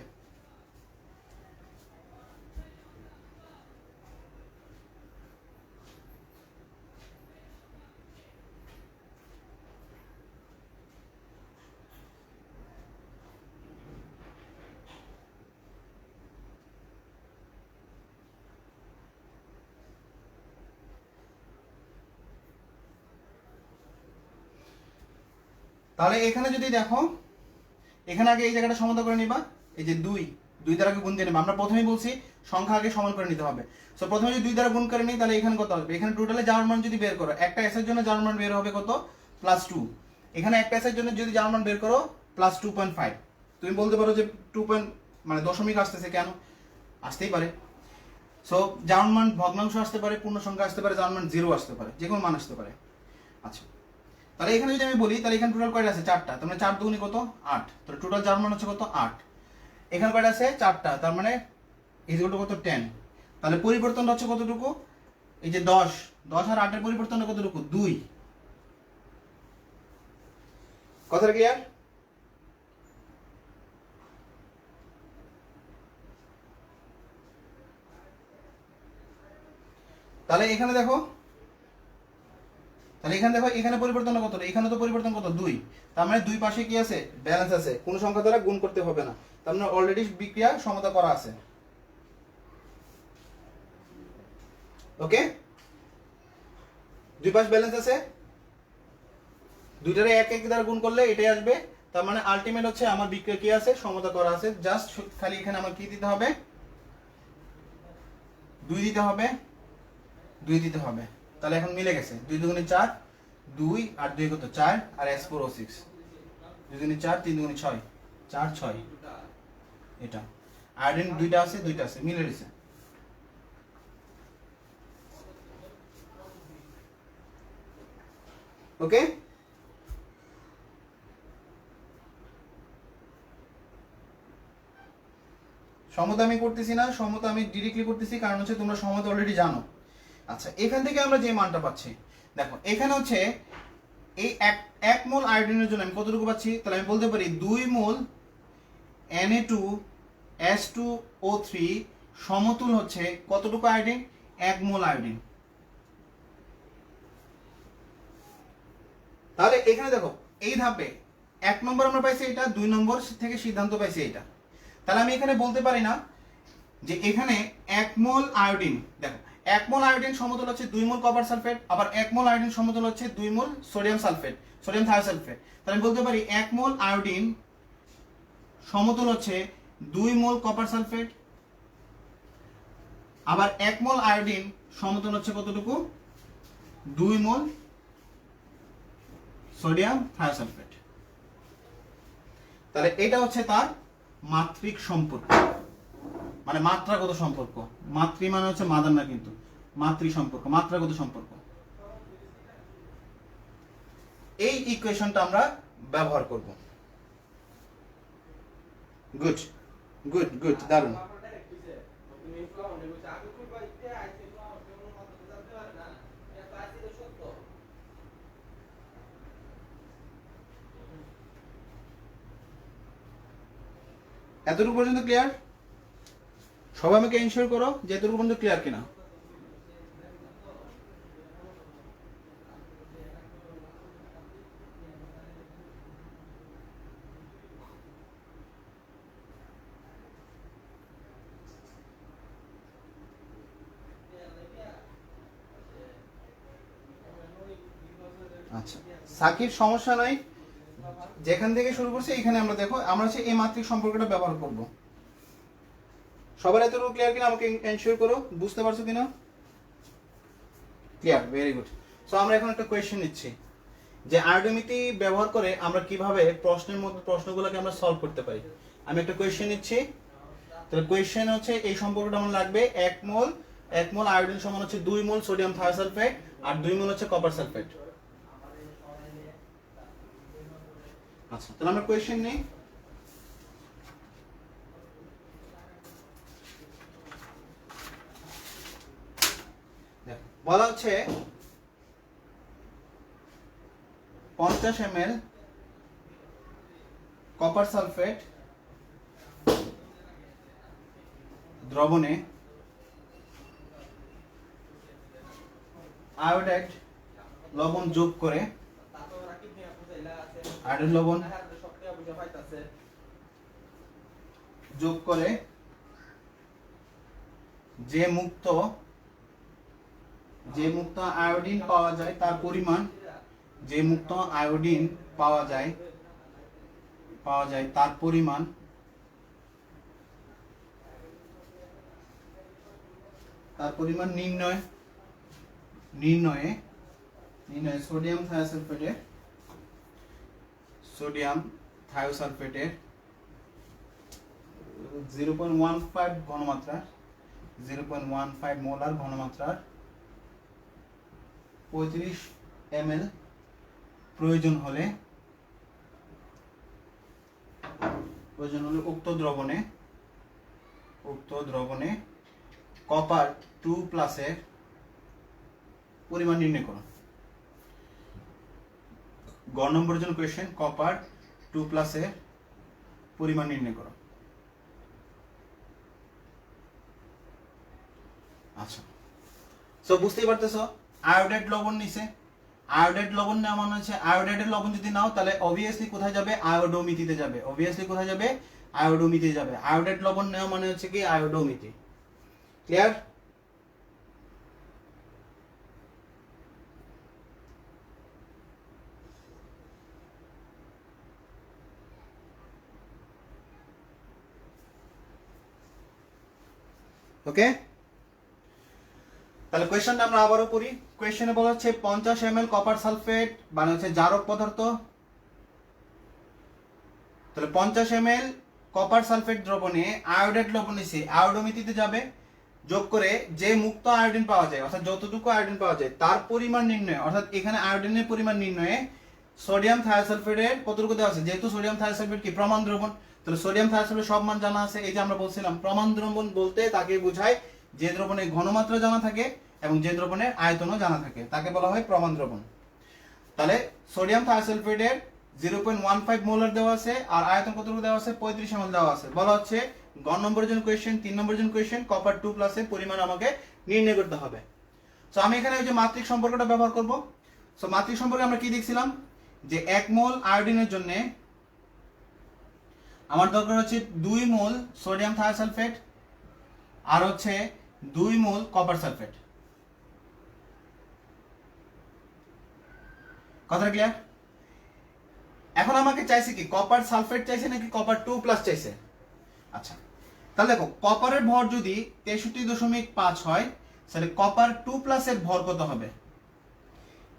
তাহলে এখানে যদি দেখো, এখানে আগে এই জায়গাটা সমতা করে নিবা, এই যে 2 দ্বারা গুণ দিয়ে নেবা। আমরা প্রথমেই বলছি সংখ্যা আগে সমান করে নিতে হবে। সো প্রথমে যদি 2 দ্বারা গুণ করে নিই তাহলে এখানে কত আসবে? এখানে টোটালে জার্মান মান যদি বের করো, একটা এস এর জন্য জার্মান মান বের হবে কত? +2। এখানে একটা এস এর জন্য যদি জার্মান মান বের করো +2.5। তুমি বলতে পারো যে 2 মানে দশমিক আসতেছে কেন? আসতেই পারে। সো জার্মান মান ভগ্নাংশ আসতে পারে, পূর্ণ সংখ্যা আসতে পারে, জার্মান মান 0 আসতে পারে, যে কোনো মান আসতে পারে। আচ্ছা, তাহলে এখানে যদি আমি বলি তাহলে এখানে টোটাল কয়টা আছে? 4টা। তার মানে 4 দুগুণে কত? 8। তাহলে টোটাল জার্মান মান হচ্ছে কত? 8। এখানে কয়টা আছে? 4টা। তার মানে ইকুয়াল টু কত? 10। তাহলে পরিবর্তনটা হচ্ছে কতটুকু? এই যে 10 আর 8 এর পরিবর্তনটা কতটুকু? 2। কথাটা ক্লিয়ার? তাহলে এখানে দেখো, এখানে পরিবর্তনটা কত? এখানে তো পরিবর্তন কত? 2। তার মানে দুই পাশে কি আছে? ব্যালেন্স আছে, কোনো সংখ্যা দ্বারা গুণ করতে হবে না। তার মানে অলরেডি বিক্রিয়া সমতা করা আছে। ওকে, দুই পাশ ব্যালেন্স আছে, দুইটারে এক দ্বারা গুণ করলে এটাই আসবে। তার মানে আলটিমেট হচ্ছে আমার বিক্রিয়া কি আছে? সমতা করা আছে। জাস্ট খালি এখানে আমার কি দিতে হবে? 2 দিতে হবে, 2 দিতে হবে। তাহলে এখন মিলে গেছে। 2 দুগুণে 4, 2 আর 2 কত? 4 আর S4O6। 2 দুগুণে 4, 3 দুগুণে 6, 4 6। এটা আয়োডিন 2টা আছে, 2টা আছে, মিলে গেছে। ওকে, সমতা আমি করতেছি না, সমতা আমি ডিরেক্টলি করতেছি, কারণ হচ্ছে তোমরা সমতা অলরেডি জানো। আচ্ছা, এখান থেকে আমরা যে মানটা পাচ্ছি, দেখো এখানে হচ্ছে এই 1 মোল আয়োডিনের জন্য আমি কতটুকু পাচ্ছি? তাহলে আমি বলতে পারি 2 মোল Na2H2O3 সমতুল হচ্ছে কতটুকু আয়োডিন? 1 mole iodine. তাহলে এখানে দেখো এই ধাপে 1 নম্বর আমরা পাইছি এটা, 2 নম্বর থেকে সিদ্ধান্ত পাইছি এটা। তাহলে আমি এখানে বলতে পারি না যে এখানে 1 মোল আয়োডিন, দেখো 1 মোল আয়োডিন সমতুল হচ্ছে 2 মোল কপার সালফেট, আবার 1 মোল আয়োডিন সমতুল হচ্ছে 2 মোল সোডিয়াম সালফেট, সোডিয়াম থায়োসালফেট। তাহলে আমি বলতে পারি 1 মোল আয়োডিন সমতুল হচ্ছে 2 মোল কপার সালফেট, আবার 1 মোল আয়োডিন সমতুল হচ্ছে কতটুকু, 2 মোল সোডিয়াম থায়োসালফেট। তাহলে এটা হচ্ছে তার মাত্রিক সম্পর্ক, মানে মাত্রাগত সম্পর্ক। মাতৃ মানে হচ্ছে মাদার না, কিন্তু মাতৃ সম্পর্ক, মাত্রাগত সম্পর্ক। এই ইকুয়েশনটা আমরা ব্যবহার করব। গুড গুড গুড, দারুণ। এতটুকু পর্যন্ত ক্লিয়ার? সবাই আমাকে এনশিওর করো যে এতটুকু পর্যন্ত ক্লিয়ার কিনা। আচ্ছা সাকিব, সমস্যা নাই, যেখান থেকে শুরু করছি এখানে আমরা দেখো আমরা হচ্ছে এই মাত্রিক সম্পর্কটা ব্যবহার করব। সবার এতটুকু ক্লিয়ার কিনা আমাকে এনশিওর করো, বুঝতে পারছো কিনা? Clear, very good. সো আমরা এখন একটা কোয়েশ্চেন নিচ্ছি যে আয়োডোমিতি ব্যবহার করে আমরা কিভাবে প্রশ্নের মধ্যে প্রশ্নগুলোকে আমরা সলভ করতে পারি। আমি একটা কোয়েশ্চেন নিচ্ছি, তাহলে কোয়েশ্চেন হচ্ছে এই সম্পর্কটা আমার লাগবে 1 মোল আয়োডিন সমান হচ্ছে 2 মোল সোডিয়াম থায়োসালফেট আর 2 মোল হচ্ছে কপার সালফেট। আচ্ছা তাহলে আমরা কোয়েশ্চেন নেই। বলা হচ্ছে 50 ml কপার সালফেট দ্রবণে আয়োডাইড লবণ যোগ করে, আয়োডাইড লবণ যোগ করে যে মুক্ত আয়োডিন পাওয়া যায় তার পরিমাণ, যে মুক্ত আয়োডিন পাওয়া যায় তার পরিমাণ নির্ণয়ে সোডিয়াম থায়োসালফেটের 0.15 ঘনমাত্রার 0.15 মোলার ঘনমাত্রার 35 ml প্রয়োজন হলে উক্ত দ্রবণে কপার 2+ এর পরিমাণ নির্ণয় করো। গ নম্বরের জন্য কোয়েশ্চেন, কপার 2+ এর পরিমাণ নির্ণয় করো। আচ্ছা সো বুঝতেই পারতেছো আয়োডাইড লবণ নিছে, আয়োডাইড লবণ নেওয়া মানে হচ্ছে আয়োডাইডের লবণ যদি নাও তাহলে অবভিয়াসলি কোথায় যাবে, আয়োডোমিতিতে যাবে। আয়োডাইড লবণ নেওয়া মানে হচ্ছে কি আয়োডোমিতি। ক্লিয়ার? ওকে, তাহলে কোয়েশ্চনটা আমরা আবারও পড়ি। কোয়েশ্চনে বলা হচ্ছে 50 ml কপার সালফেট মানে হচ্ছে জারক পদার্থ, তাহলে 50 ml কপার সালফেট দ্রবণে আয়োডাইড লবণ নিছে, আয়োডোমিতিতে যাবে, যোগ করে যে মুক্ত আয়োডিন পাওয়া যায় অর্থাৎ যতটুকু আয়োডিন পাওয়া যায় তার পরিমাণ নির্ণয়, অর্থাৎ এখানে আয়োডিনের পরিমাণ নির্ণয়ে সোডিয়াম থায়োসালফেটের কতটুকু দেওয়া আছে, যেহেতু সোডিয়াম থায়োসালফেট কি প্রমাণ দ্রবণ, তাহলে সোডিয়াম থায়োসালফেট সব মান জানা আছে। এই যে আমরা বলছিলাম প্রমাণ দ্রবণ বলতে তাকে বোঝায় যে দ্রবণের ঘনমাত্রা জানা থাকে এবং যে দ্রবণের আয়তনও জানা থাকে তাকে বলা হয় প্রমাণ দ্রবণ। তাহলে সোডিয়াম থায়োসালফেটের 0.15 মোলার দেওয়া আছে আর আয়তন কতটুকু দেওয়া আছে, 35 ml দেওয়া আছে। বলা হচ্ছে গ নম্বরের জন্য কোয়েশ্চেন, 3 নম্বরের জন্য কোয়েশ্চেন, কপার 2+ এর পরিমাণ আমাকে নির্ণয় করতে হবে। সো আমি এখানে ওই যে মাত্রিক সম্পর্কটা ব্যবহার করব। সো মাত্রিক সম্পর্কে আমরা কি দেখছিলাম, যে 1 মোল আয়োডিনের জন্য আমার দরকার হচ্ছে 2 মোল সোডিয়াম থায়োসালফেট আর হচ্ছে 2 মোল কপার সালফেট। কথা ক্লিয়ার? এখন আমাকে চাইছে কি কপার সালফেট চাইছে নাকি কপার 2+ চাইছে? আচ্ছা, তাহলে দেখো কপারের ভর যদি 63.5 হয় তাহলে কপার 2+ এর ভর কত হবে?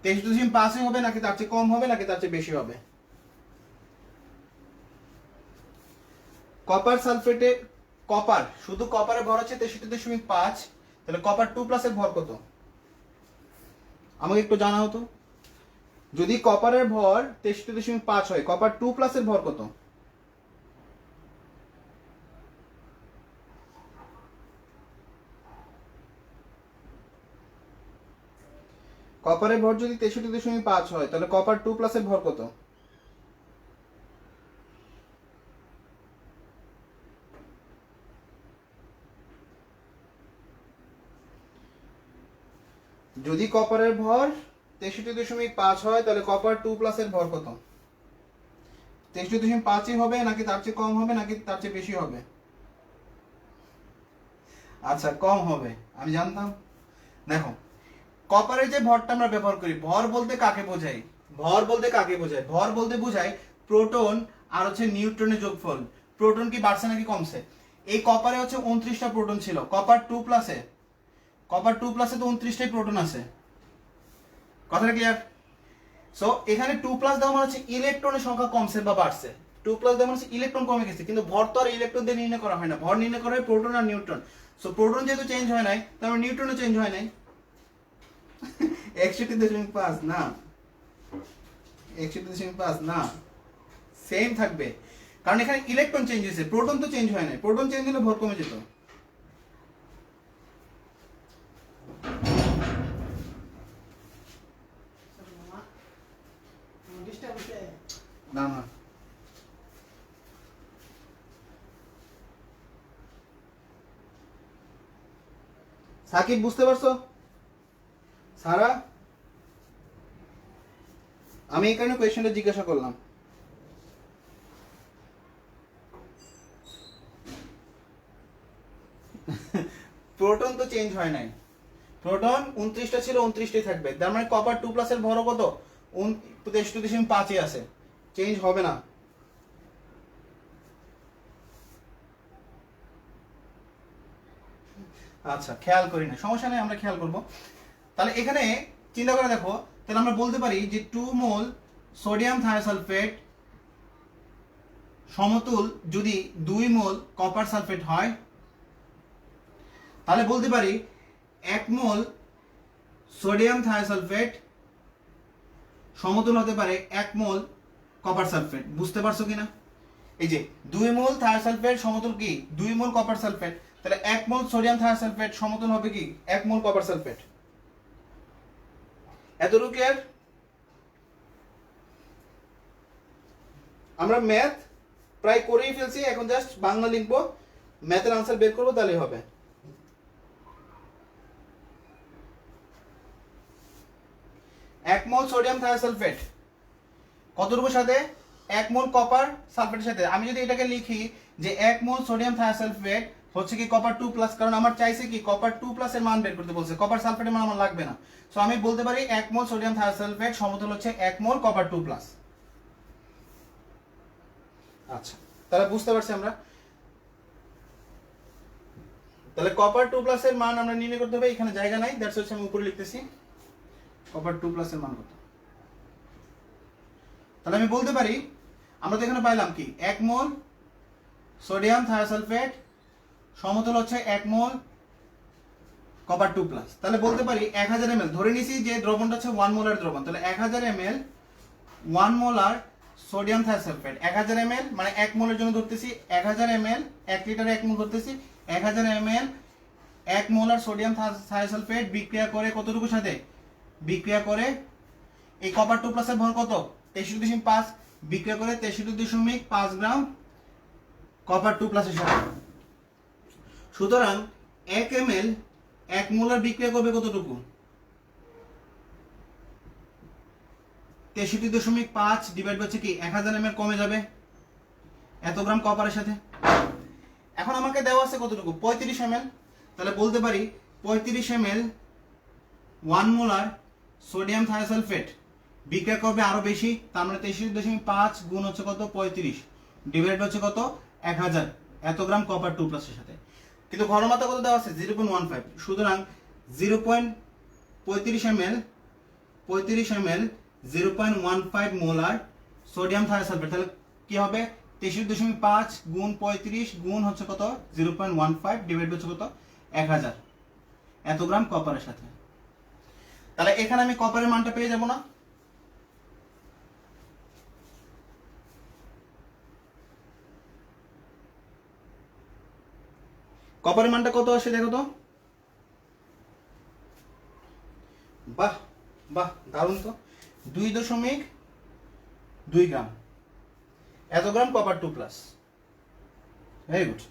63.5 হবে নাকি তার চেয়ে কম হবে নাকি তার চেয়ে বেশি হবে? কপার সালফেটে কপার শুধু কপারের ভর হচ্ছে 63.5, তাহলে কপার 2+ এর ভর কত আমাকে একটু জানাও তো। যদি কপারের ভর 63.5 হয়, কপার 2+ এর ভর কত? কপারের ভর যদি 63.5 হয় তাহলে কপার 2+ এর ভর কত? যদি কপারের ভর 63.5 হয় তাহলে কপার 2+ এর ভর কত? 63.5 হবে নাকি তার চেয়ে কম হবে নাকি তার চেয়ে বেশি হবে? আচ্ছা, কম হবে, আমি জানতাম। দেখো কপারের যে ভরটা আমরা ব্যবহার করি, ভর বলতে কাকে বোঝাই? ভর বলতে কাকে বোঝায়? ভর বলতে বোঝায় প্রোটন আর হচ্ছে নিউট্রনের যোগফল। প্রোটন কি বাড়ছে নাকি কমছে? এই কপারে হচ্ছে 29টা প্রোটন ছিল, কপার 2+-এ তো 29টাই প্রোটন আছে। কথাটা ক্লিয়ার? সো এখানে 2+ দেওয়া মানে হচ্ছে ইলেকট্রনের সংখ্যা কমছে বা বাড়ছে। 2+ দেওয়া মানে হচ্ছে ইলেকট্রন কমে গেছে, কিন্তু ভর তো আর ইলেকট্রন দিয়ে নির্ণয় করা হয় না, ভর নির্ণয় করা হয় প্রোটন আর নিউট্রন। সো প্রোটন যেহেতু চেঞ্জ হয় নাই, তার মানে নিউট্রনও চেঞ্জ হয় নাই। 61.5 না, 61.5 না, সেম থাকবে, কারণ এখানে ইলেকট্রন চেঞ্জ হয়েছে, প্রোটন তো চেঞ্জ হয় নাই। প্রোটন চেঞ্জ হলে ভর কমে যেত। না না, সাকিব বুঝতে পারছো? সারা, আমি এই কারণে কোয়েশ্চেনটা জিজ্ঞাসা করলাম। প্রোটন তো চেঞ্জ হয় নাই, প্রোটন 29টা ছিল, 29টাই থাকবে। তার মানে কপার 2+ এর ভর কত? 63.5 আছে, চেঞ্জ হবে না। আচ্ছা, খেয়াল করি না, সমস্যা নেই, আমরা খেয়াল করব। তাহলে এখানে চিন্তা করে দেখো, তাহলে আমরা বলতে পারি যে 2 মোল সোডিয়াম থায়োসালফেট সমতুল যদি 2 মোল কপার সালফেট হয়, তাহলে বলতে পারি 1 মোল সোডিয়াম থায়োসালফেট সমতুল হতে পারে 1 মোল কপার সালফেট। বুঝতে পারছো কিনা? এই যে 2 মোল থায়োসালফেট সমতুল কি 2 মোল কপার সালফেট, তাহলে 1 মোল সোডিয়াম থায়োসালফেট সমতুল হবে কি 1 মোল কপার সালফেট। এতটুকু ক্লিয়ার? আমরা ম্যাথ প্রায় করেই ফেলছি, এখন জাস্ট বাংলা লিখবো, ম্যাথের আনসার বের করবো, তাহলেই হবে। 1 মোল সোডিয়াম থায়োসালফেট কতটুকুর সাথে? 1 মোল কপার সালফেটের সাথে। আমি যদি এটাকে লিখি যে 1 মোল সোডিয়াম থায়োসালফেট হচ্ছে কি কপার 2+, কারণ আমার চাইছে কি কপার 2+ এর মান বের করতে বলছে, কপার সালফেটের মান আমার লাগবে না। সো আমি বলতে পারি 1 মোল সোডিয়াম থায়োসালফেট সমতুল হচ্ছে 1 মোল কপার 2+। আচ্ছা, তাহলে বুঝতে পারছি আমরা। তাহলে কপার 2+ এর মান আমরা নির্ণয় করতে হবে, এখানে জায়গা নাই, দ্যাটস হচ্ছে আমি উপরে লিখতেছি কপার 2+ এর মান কত। তাহলে আমি বলতে পারি, আমরা তো এখানে পাইলাম কি 1 মোল সোডিয়াম থায়োসালফেট সমতুল হচ্ছে 1 মোল কপার 2+। তাহলে বলতে পারি 1000 ml, ধরে নিছি যে দ্রবণটা হচ্ছে 1 মোলার দ্রবণ, তাহলে 1000 ml 1 molar sodium thiosulphate, 1000 ml মানে 1 মোলের জন্য ধরতেছি, 1000 ml 1 লিটারে 1 মোল ধরতেছি, 1000 ml 1 মোলার সোডিয়াম থায়োসালফেট বিক্রিয়া করে কতটুকুর সাথে? বিক্রিয়া করে এই কপার 2+ এর ভর কত? 63.5, বিক্রিয়া করে 63.5 গ্রাম কপার 2+ এর সাথে। সুতরাং 1 ml 1 মোলার বিক্রিয়া করবে কতটুকু? 63.5 ডিভাইড হচ্ছে কি 1000 ml কমে যাবে এত গ্রাম কপারের সাথে। এখন আমাকে দেওয়া আছে কতটুকু 35 ml, তাহলে বলতে পারি 35 ml 1 মোলার সোডিয়াম থায়োসালফেট বিক্রিয়া করবে আরো বেশি, তার মানে 63.5 গুণ হচ্ছে কত 35 ডিভাইড হচ্ছে কত 1000 এত গ্রাম কপার 2 প্লাসের সাথে। কিন্তু ঘনমাত্রা কত দেওয়া আছে 0.15, সুতরাং 0.35 ml 0.15 মোলার সোডিয়াম থায়োসালফেট, তাহলে কি হবে 63.5 গুণ 35 গুণ হচ্ছে কত 0.15 ডিভাইড হচ্ছে কত 1000 এত গ্রাম কপারের সাথে। তাহলে এখানে আমি কপারের মানটা পেয়ে যাব না? কপারের মানটা কত আসে দেখো তো। বাহ বাহ, দারুণ তো, 2.2 গ্রাম এত গ্রাম কপার 2 প্লাস, ভেরি গুড।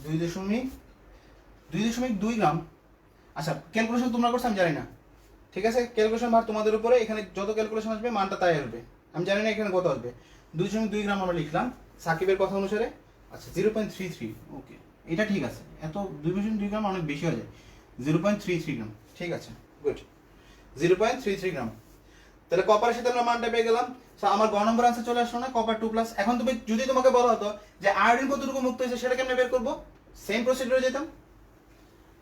দুই দশমিক দুই গ্রাম। আচ্ছা, ক্যালকুলেশন তোমরা করছো আমি জানি না, ঠিক আছে, ক্যালকুলেশন ভার তোমাদের উপরে, এখানে যত ক্যালকুলেশন আসবে মানটা তাই আসবে, আমি জানি না এখানে কত আসবে। 2.2 গ্রাম আমরা লিখলাম সাকিবের কথা অনুসারে। আচ্ছা 0.33, ওকে এটা ঠিক আছে, এত 2.2 গ্রাম অনেক বেশি হয়ে যায়, 0.33 গ্রাম ঠিক আছে, গুড 0.33 গ্রাম। তাহলে কপারের সাথে আমরা মানটা পেয়ে গেলাম। আমার গ নম্বর আনসার চলে আসলো না, কপার 2 প্লাস। এখন তুমি যদি তোমাকে বলা হতো যে আয়োডিন কতটুকু মুক্ত হয়েছে সেটা কেমনে বের করবো, সেম প্রসিডিউরে যেতাম,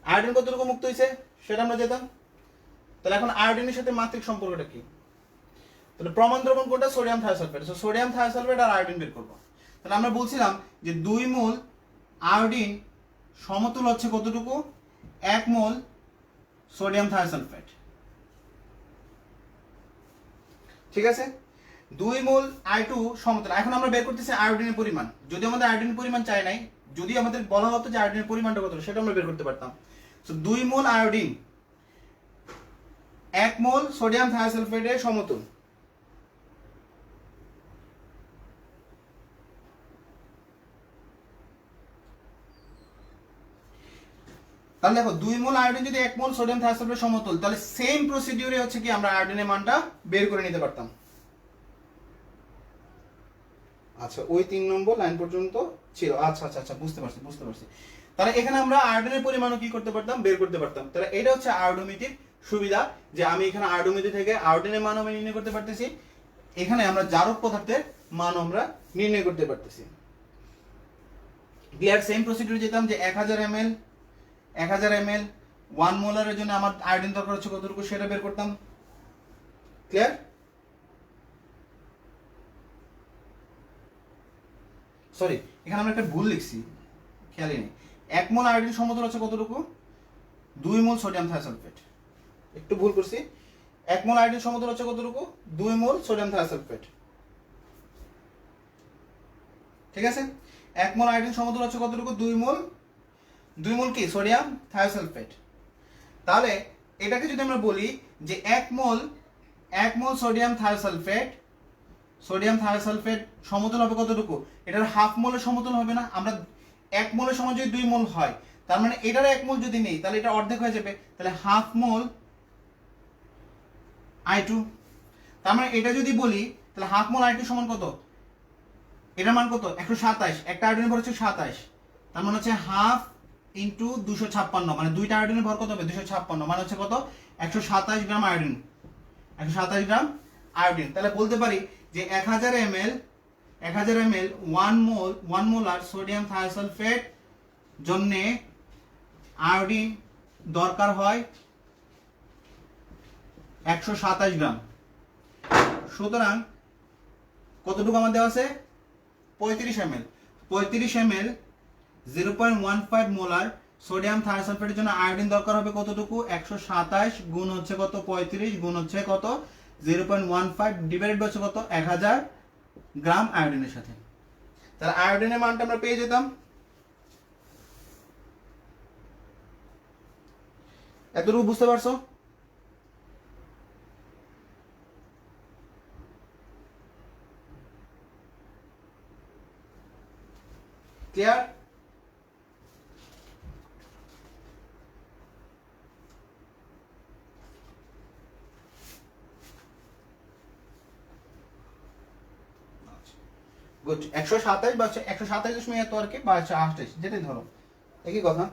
আয়োডিন কতটুকু মুক্ত হয়েছে সেটা আমরা যেতাম। তাহলে এখন আয়োডিনের সাথে মাত্রিক সম্পর্কটা কি, তাহলে প্রমাণ দ্রবণ কোনটা সোডিয়াম থায়োসালফেট, সোডিয়াম থায়োসালফেট আর আয়োডিন বের করবো। তাহলে আমরা বলছিলাম যে 2 মোল আয়োডিন সমতুল হচ্ছে কতটুকু 1 মোল সোডিয়াম থায়োসালফেট, ঠিক আছে, 2 মোল I2 সমতুল। এখন আমরা বের করতেছি আয়োডিনের পরিমাণ, যদি আমাদের আয়োডিনের পরিমাণ চাই নাই, যদি আমাদের বলা হতো যে আয়োডিনের পরিমাণটা কত সেটা আমরা বের করতে পারতাম। So 2 mole iodine 1 mole sodium থায়োসালফেটের সমতুল। তাহলে দেখো 2 মোল আয়োডিন যদি 1 মোল সোডিয়াম থায়োসালফেটের সমতুল, তাহলে সেম প্রসিডিউরে হচ্ছে কি আমরা আয়োডিনের মানটা বের করে নিতে পারতাম। আচ্ছা ওই 3 নম্বর লাইন পর্যন্ত ছিল, আচ্ছা আচ্ছা আচ্ছা বুঝতে পারছি বুঝতে পারছি। তাহলে এখানে আমরা আয়োডিনের পরিমাণও কি করতে পারতাম, বের করতে পারতাম। তাহলে এটা হচ্ছে আয়োডোমিতির সুবিধা, যে আমি এখানে আয়োডোমিতি থেকে আয়োডিনের মানও আমি নির্ণয় করতে পারতেছি, এখানে আমরা জারক পদার্থের মান আমরা নির্ণয় করতে পারতেছি। ক্লিয়ার, সেম প্রসিডিউর যেতাম যে 1000 ml 1 মোলারের জন্য আমার আয়োডিন দরকার হচ্ছে কতটুকু সেটা বের করতাম। ক্লিয়ার, সরি এখানে আমরা একটা ভুল লিখছি, খেয়ালই নেই। 1 মোল আয়োডিন সমতুল হচ্ছে কতটুকু 2 মোল সোডিয়াম থায়োসালফেট, একটু ভুল করছি। 1 মোল আয়োডিন সমতুল হচ্ছে কতটুকু 2 মোল সোডিয়াম থায়োসালফেট, ঠিক আছে। 1 মোল আয়োডিন সমতুল হচ্ছে কতটুকু 2 মোল কি সোডিয়াম থায়োসালফেট। তাহলে এটাকে যদি আমরা বলি যে 1 মোল সোডিয়াম থায়োসালফেট সমতুল হবে কতটুকু, এটার হাফ মোলের সমতুল হবে না। আমরা 1 মোলের সমান যদি 2 মোল হয়, তার মানে এটার 1 মোল যদি নেই তাহলে এটা অর্ধেক হয়ে যাবে, তাহলে হাফ মোল I2। তার মানে এটা যদি বলি তাহলে হাফ মোল I2 সমান কত, এটার মান কত 127, একটা আয়োডিনের ভর হচ্ছে 27, তার মানে হচ্ছে হাফ ইন্টু 256, মানে দুইটা আয়োডিনের ভর কত হবে 256, মানে হচ্ছে কত 127 গ্রাম আয়োডিন, 127 গ্রাম আয়োডিন। তাহলে বলতে পারি যে 1000 ml 1 মোলার সোডিয়াম থায়োসালফেট জন্য আয়োডিন দরকার হয় 127 গ্রাম। সুতরাং কতটুকু আমার দেওয়া আছে 35 ml 0.15 মোলার সোডিয়াম থায়োসালফেটের জন্য আয়োডিন দরকার হবে কতটুকু 127 গুণ হচ্ছে কত 35 গুণ হচ্ছে কত 0.15 ডিভাইডেড হচ্ছে কত 1000 গ্রাম আয়োডিনের সাথে। তাহলে আয়োডিনের মানটা আমরা পেয়ে যেতাম। এতটুকু বুঝতে পারছো? ক্লিয়ার? গুড, 127 বা 127 এত আর কি, বা 128 যেটাই ধরো, একই কথা।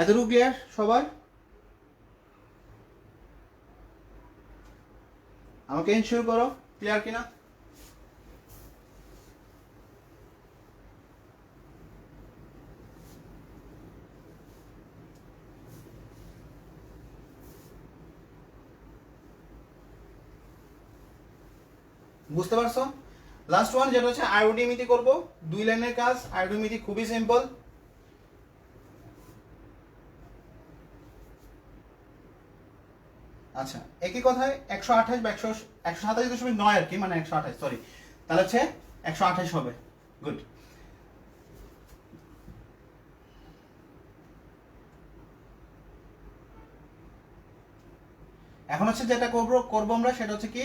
এতটুকু ক্লিয়ার সবার? আমাকে ইনশিওর করো ক্লিয়ার কিনা। বুঝতে পারছো? লাস্ট ওয়ান যেটা হচ্ছে আইওডিমিতি করব, 2 লাইনের কাজ। আইওডিমিতি খুবই সিম্পল। আচ্ছা, একই কথায় 128 বা 127.9 আর কি, মানে 128, সরি, তাহলে হচ্ছে 128 হবে। গুড। এখন হচ্ছে যেটা করবো আমরা সেটা হচ্ছে কি,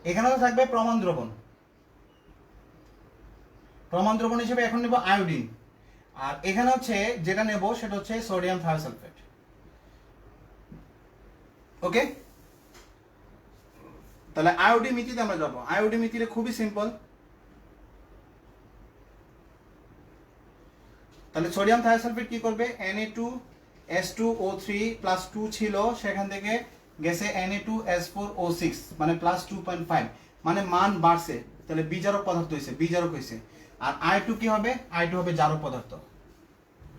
এখানে তো থাকবে প্রমাণ দ্রবণ। প্রমাণ দ্রবণ হিসেবে এখন নেব আয়োডিন, আর এখানে হচ্ছে যেটা নেব সেটা হচ্ছে সোডিয়াম থায়োসালফেট। ওকে, তাহলে আয়োডিমিতিতে আমরা যাবো। আয়োডিমিতিতে খুবই সিম্পল। তাহলে সোডিয়াম থায়োসালফেট কি করবে, Na2S2O3 প্লাস 2 ছিল, সেখান থেকে গেছে Na2S4O6, মানে প্লাস 2.5, মানে মান বাড়ছে, তাহলে বিজারক পদার্থ হয়েছে, বিজারক হয়েছে। আর I2 কি হবে, I2 হবে জারক পদার্থ।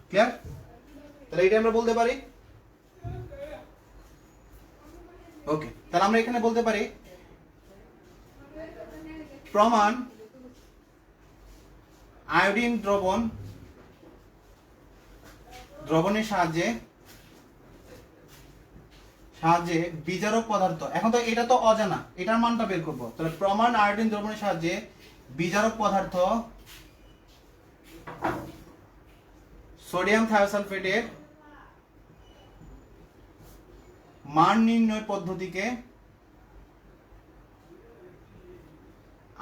ক্লিয়ার? তাহলে এটা আমরা বলতে পারি। ওকে, তাহলে আমরা এখানে বলতে পারি প্রমাণ আয়োডিন দ্রবণের সাহায্যে বিজারক পদার্থ। এখন তো এটা তো অজানা, এটার মানটা বের করব। তাহলে প্রমাণ আয়োডিন দ্রবণের সাহায্যে বিজারক পদার্থ সোডিয়াম থায়োসালফেটের মান নির্ণয় পদ্ধতিকে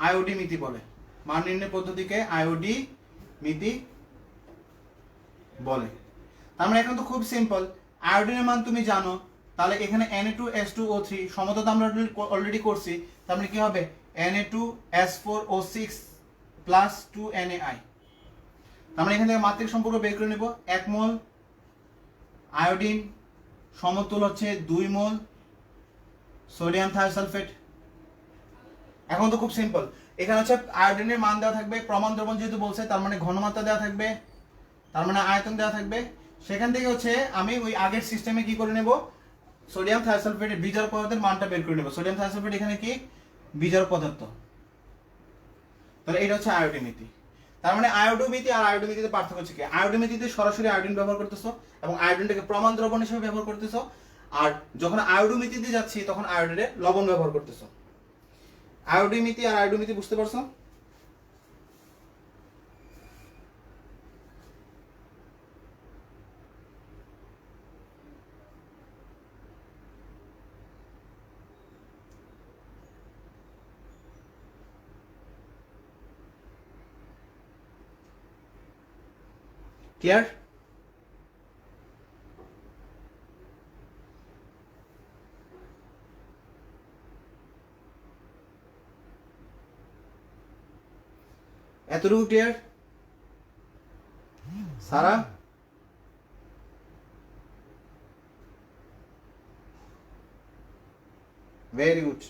আয়োডিমিতি বলে। মান নির্ণয় পদ্ধতিকে আয়োডিমিতি বলে। তার মানে এখন তো খুব সিম্পল, আয়োডিনের মান তুমি জানো, তাহলে এখানে Na2S2O3 সমতা আমরা অলরেডি করছি, তার মানে কি হবে, Na2S4O6 প্লাস 2NaI। তার মানে এখান থেকে মাত্রিক সম্পর্ক বের করে নেব। 1 মোল আয়োডিন সমতুল হচ্ছে 2 মোল সোডিয়াম থায়োসালফেট। এখন তো খুব সিম্পল, এখানে হচ্ছে আয়োডিনের মান দেওয়া থাকবে, প্রমাণ দ্রবণ যেহেতু বলছে তার মানে ঘনমাত্রা দেওয়া থাকবে, তার মানে আয়তন দেওয়া থাকবে। সেখান থেকে হচ্ছে আমি ওই আগের সিস্টেমে কি করে নেব, সোডিয়াম থায়োসালফেটের বিজারক পদার্থের মানটা বের করে নেব। সোডিয়াম থায়োসালফেট এখানে কি বিজারক পদার্থ, তাহলে এটা হচ্ছে আয়োডিমিতি। তার মানে আয়োডোমিতি আর আয়োডোমিতিতে পার্থক্য হচ্ছে কি, আয়োডোমিতিতে সরাসরি আয়োডিন ব্যবহার করতেছো এবং আয়োডিনটাকে প্রমাণ দ্রবণ হিসেবে ব্যবহার করতেছো, আর যখন আয়োডোমিতিতে যাচ্ছি তখন আয়োডিনের লবণ ব্যবহার করতেছো। আয়োডিমিতি আর আয়োডোমিতি বুঝতে পারছো? ক্লিয়ার? এতটুকু clear Sara? Very good.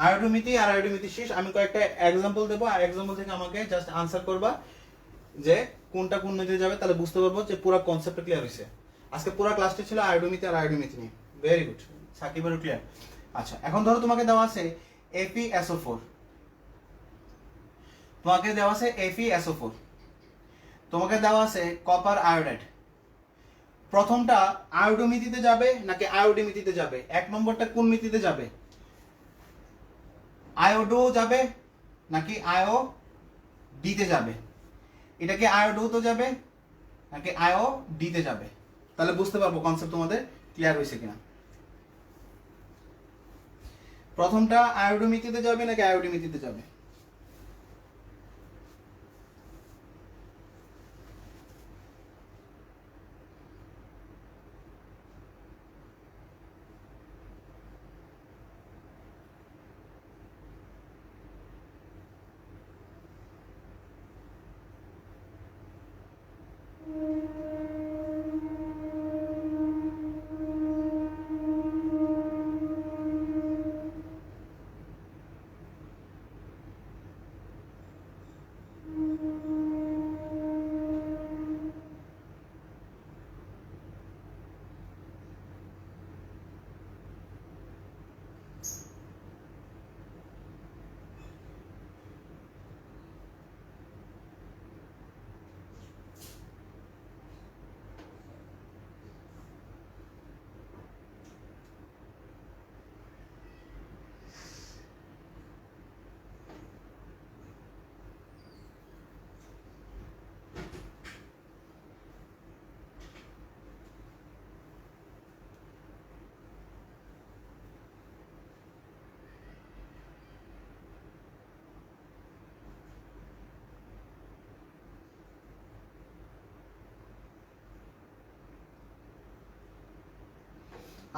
Iodometry আর আয়োডোমিতি শেষ। আমি কয়েকটা এক্সাম্পল দেবো, আর এক্সাম্পল থেকে আমাকে জাস্ট আনসার করবা যে কোনটা কোন মেথডে যাবে, তাহলে বুঝতে পারবো যে পুরো কনসেপ্ট ক্লিয়ার হয়েছে। আজকে পুরো ক্লাসটা ছিল আয়োডোমিতি আর আয়োডোমিতি নিয়ে। ভেরি গুড, সাকিবেরও ক্লিয়ার। আচ্ছা, এখন ধরো তোমাকে দেওয়া আছে FeSO4, তোমাকে দেওয়া আছে FeSO4, তোমাকে দেওয়া আছে কপার আয়োডাইড। প্রথমটা আয়োডোমিতিতে যাবে নাকি আয়োডিমিতিতে যাবে? 1 নম্বরটা কোন মিতিতে যাবে? আয়োডো যাবে নাকি আয়োডিতে যাবে? এটা কি আয়োডোতে যাবে নাকি আইও ডিতে যাবে, তাহলে বুঝতে পারবো কনসেপ্ট তোমাদের ক্লিয়ার হয়েছে কিনা। প্রথমটা আয়োডোমিতিতে যাবে নাকি আয়োডিমিতিতে যাবে?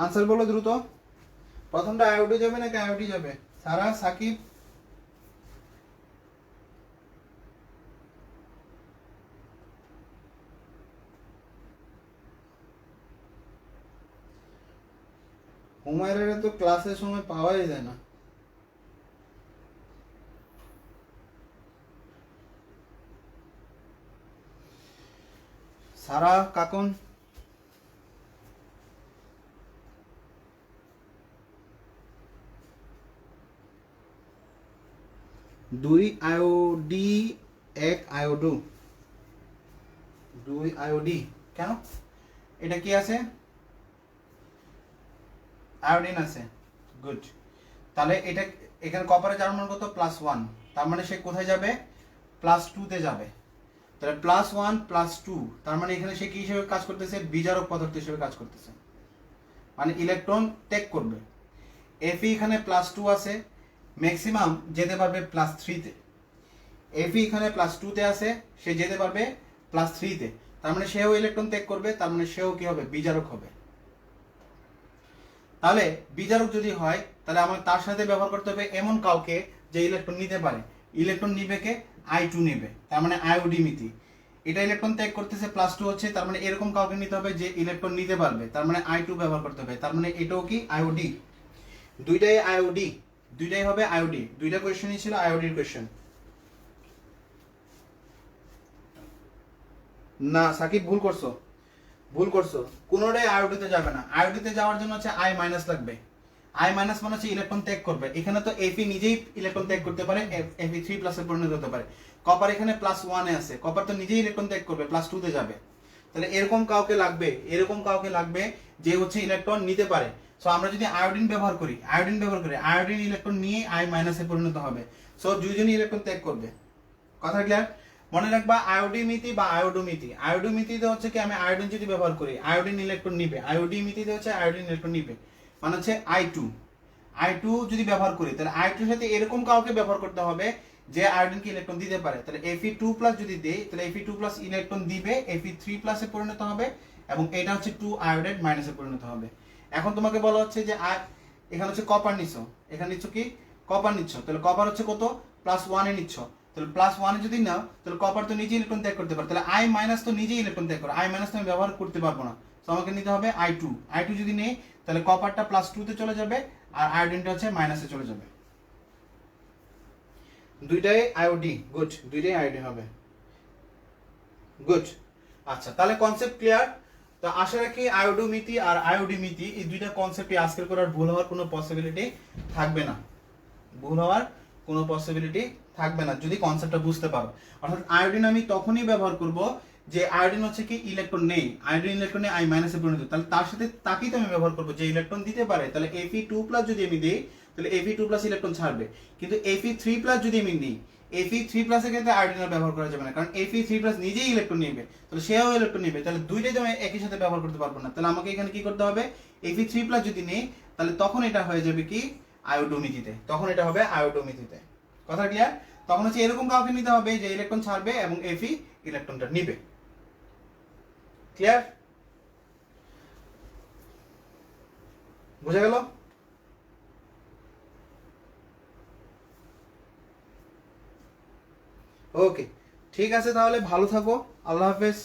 আনসার বলো দ্রুত। প্রথমটা আয়োডি যাবে নাকি আয়োডি যাবে? সারা, সাকিব, হুমায়রারে তো ক্লাসের সময় পাওয়াই যায় না। সারা, কাকন, দুই আয়োডি এক আয়োডু, দুই আয়োডি কেন? এটা কি আছে? আয়োডিন আছে, গুড। তাহলে এটা এখানে কপারের যার মান কত? +1, তার মানে সে কোথায় যাবে? +2 তে যাবে। তাহলে +1 +2, তার মানে এখানে সে কি হিসেবে কাজ করতেছে? বিজারক পদার্থ হিসেবে কাজ করতেছে, মানে ইলেকট্রন ত্যাগ করবে। Fe এখানে +2 আছে, ম্যাক্সিমাম যেতে পারবে +3 তে। Fe এখানে +2 তে আছে, সে যেতে পারবে +3 তে, তার মানে সেও ইলেকট্রন ত্যাগ করবে, তার মানে সেও কি হবে? বিজারক হবে। তাহলে বিজারক যদি হয় তাহলে আমার তার সাথে ব্যবহার করতে হবে এমন কাউকে যে ইলেকট্রন নিতে পারে। ইলেকট্রন নিবে কে? I2 নেবে, তার মানে আয়োডিমিতি। এটা ইলেকট্রন ত্যাগ করতেছে, +2 হচ্ছে, তার মানে এরকম কাউকে নিতে হবে যে ইলেকট্রন নিতে পারবে, তার মানে I2 ব্যবহার করতে হবে, তার মানে এটাও কি? আয়োডি। দুইটাই আয়োডি, দুইটাই হবে আয়োডি। দুইটা কোয়েশ্চেনই ছিল আয়োডির কোয়েশ্চেন। না সাকিব, ভুল করছো, ভুল করছো। কোনোটাই আয়োডিতে যাবে না। আয়োডিতে যাওয়ার জন্য হচ্ছে I- লাগবে। I- মানে হচ্ছে ইলেকট্রন ত্যাগ করবে। এখানে তো Fe নিজেই ইলেকট্রন ত্যাগ করতে পারে, Fe3+ এ পরিণত হতে পারে। কপার এখানে +1 এ আছে, কপার তো নিজেই ইলেকট্রন ত্যাগ করবে, +2 তে যাবে। তাহলে এরকম কাউকে লাগবে, এরকম কাউকে লাগবে যে হচ্ছে ইলেকট্রন নিতে পারে। সো আমরা যদি আয়োডিন ব্যবহার করি, আয়োডিন ইলেকট্রন নিয়ে I- এ পরিণত হবে। সো দুইজনই ইলেকট্রন ত্যাগ করবে। কথা ক্লিয়ার? মনে রাখবা আয়োডিমিতি বা আয়োডোমিতি। আয়োডোমিতিতে হচ্ছে কি আমি আয়োডিন যদি ব্যবহার করি, আয়োডিন ইলেকট্রন নিবে। আয়োডিমিতিতে হচ্ছে আয়োডিন ইলেকট্রন নিবে, মানে হচ্ছে I2 যদি ব্যবহার করি তাহলে I2 এর সাথে এরকম কাউকে ব্যবহার করতে হবে যে আয়োডিনকে ইলেকট্রন দিতে পারে। তাহলে Fe2+ যদি দেই তাহলে Fe2+ ইলেকট্রন দিবে, Fe3+ এ পরিণত হবে এবং এটা হচ্ছে 2 আয়োডাইড মাইনাসে পরিণত হবে। এখন তোমাকে বলা হচ্ছে যে এখানে হচ্ছে কপার নিছো, এখানে নিচ্ছ কি? কপার নিচ্ছ। তাহলে কপার হচ্ছে কত? +1 এ নিচ্ছ। তাহলে +1 এ যদি নাও তাহলে কপার তো নিজেই ইলেকট্রন ত্যাগ করতে পারে, তাহলে I- তো নিজেই ইলেকট্রন ত্যাগ করে, I- তো আমি ব্যবহার করতে পারবো না। তো আমাকে নিতে হবে I2 যদি নেই তাহলে কপারটা +2 তে চলে যাবে আর আয়োডিনটা হচ্ছে মাইনাসে চলে যাবে। দুইটাই আয়োডি, গুড, দুইটাই আয়োডি হবে, গুড। আচ্ছা, তাহলে কনসেপ্ট ক্লিয়ার? তো আশা রাখি আয়োডোমিতি আর আয়োডিমিতি এই দুইটা কনসেপ্টই আজকের করার ভুল হওয়ার কোনো পসিবিলিটি থাকবে না, ভুল হওয়ার কোনো পসিবিলিটি থাকবে না যদি কনসেপ্টটা বুঝতে পারো। অর্থাৎ আয়োডিন আমি তখনই ব্যবহার করব যে আয়োডিন হচ্ছে কি ইলেকট্রন নেই, আয়োডিন ইলেকট্রন I- এ পরিণত, তাহলে তার সাথে তাকেই তো আমি ব্যবহার করব যে ইলেকট্রন দিতে পারে। তাহলে Fe2+ যদি আমি দিই তাহলে Fe2+ ইলেকট্রন ছাড়বে। কিন্তু Fe3+ যদি আমি নিই, Fe3+ এর ক্ষেত্রে আয়োডিন ব্যবহার করা যাবে না, কারণ Fe3+ নিজেই ইলেকট্রন নেবে, তাহলে সেও ইলেকট্রন নেবে, তাহলে দুইটাই তো আমি একই সাথে ব্যবহার করতে পারবো না। তাহলে আমাকে এখানে কি করতে হবে, Fe3+ যদি নেই তাহলে তখন এটা হয়ে যাবে কি আয়োডোমিথিতে, তখন এটা হবে আয়োডোমিথিতে। কথা ক্লিয়ার? তখন হচ্ছে এরকম কাউকে নিতে হবে যে ইলেকট্রন ছাড়বে এবং Fe ইলেকট্রনটা নিবে। ক্লিয়ার? বুঝা গেল? ওকে, ঠিক আছে, তাহলে ভালো থাকো, আল্লাহ হাফেজ।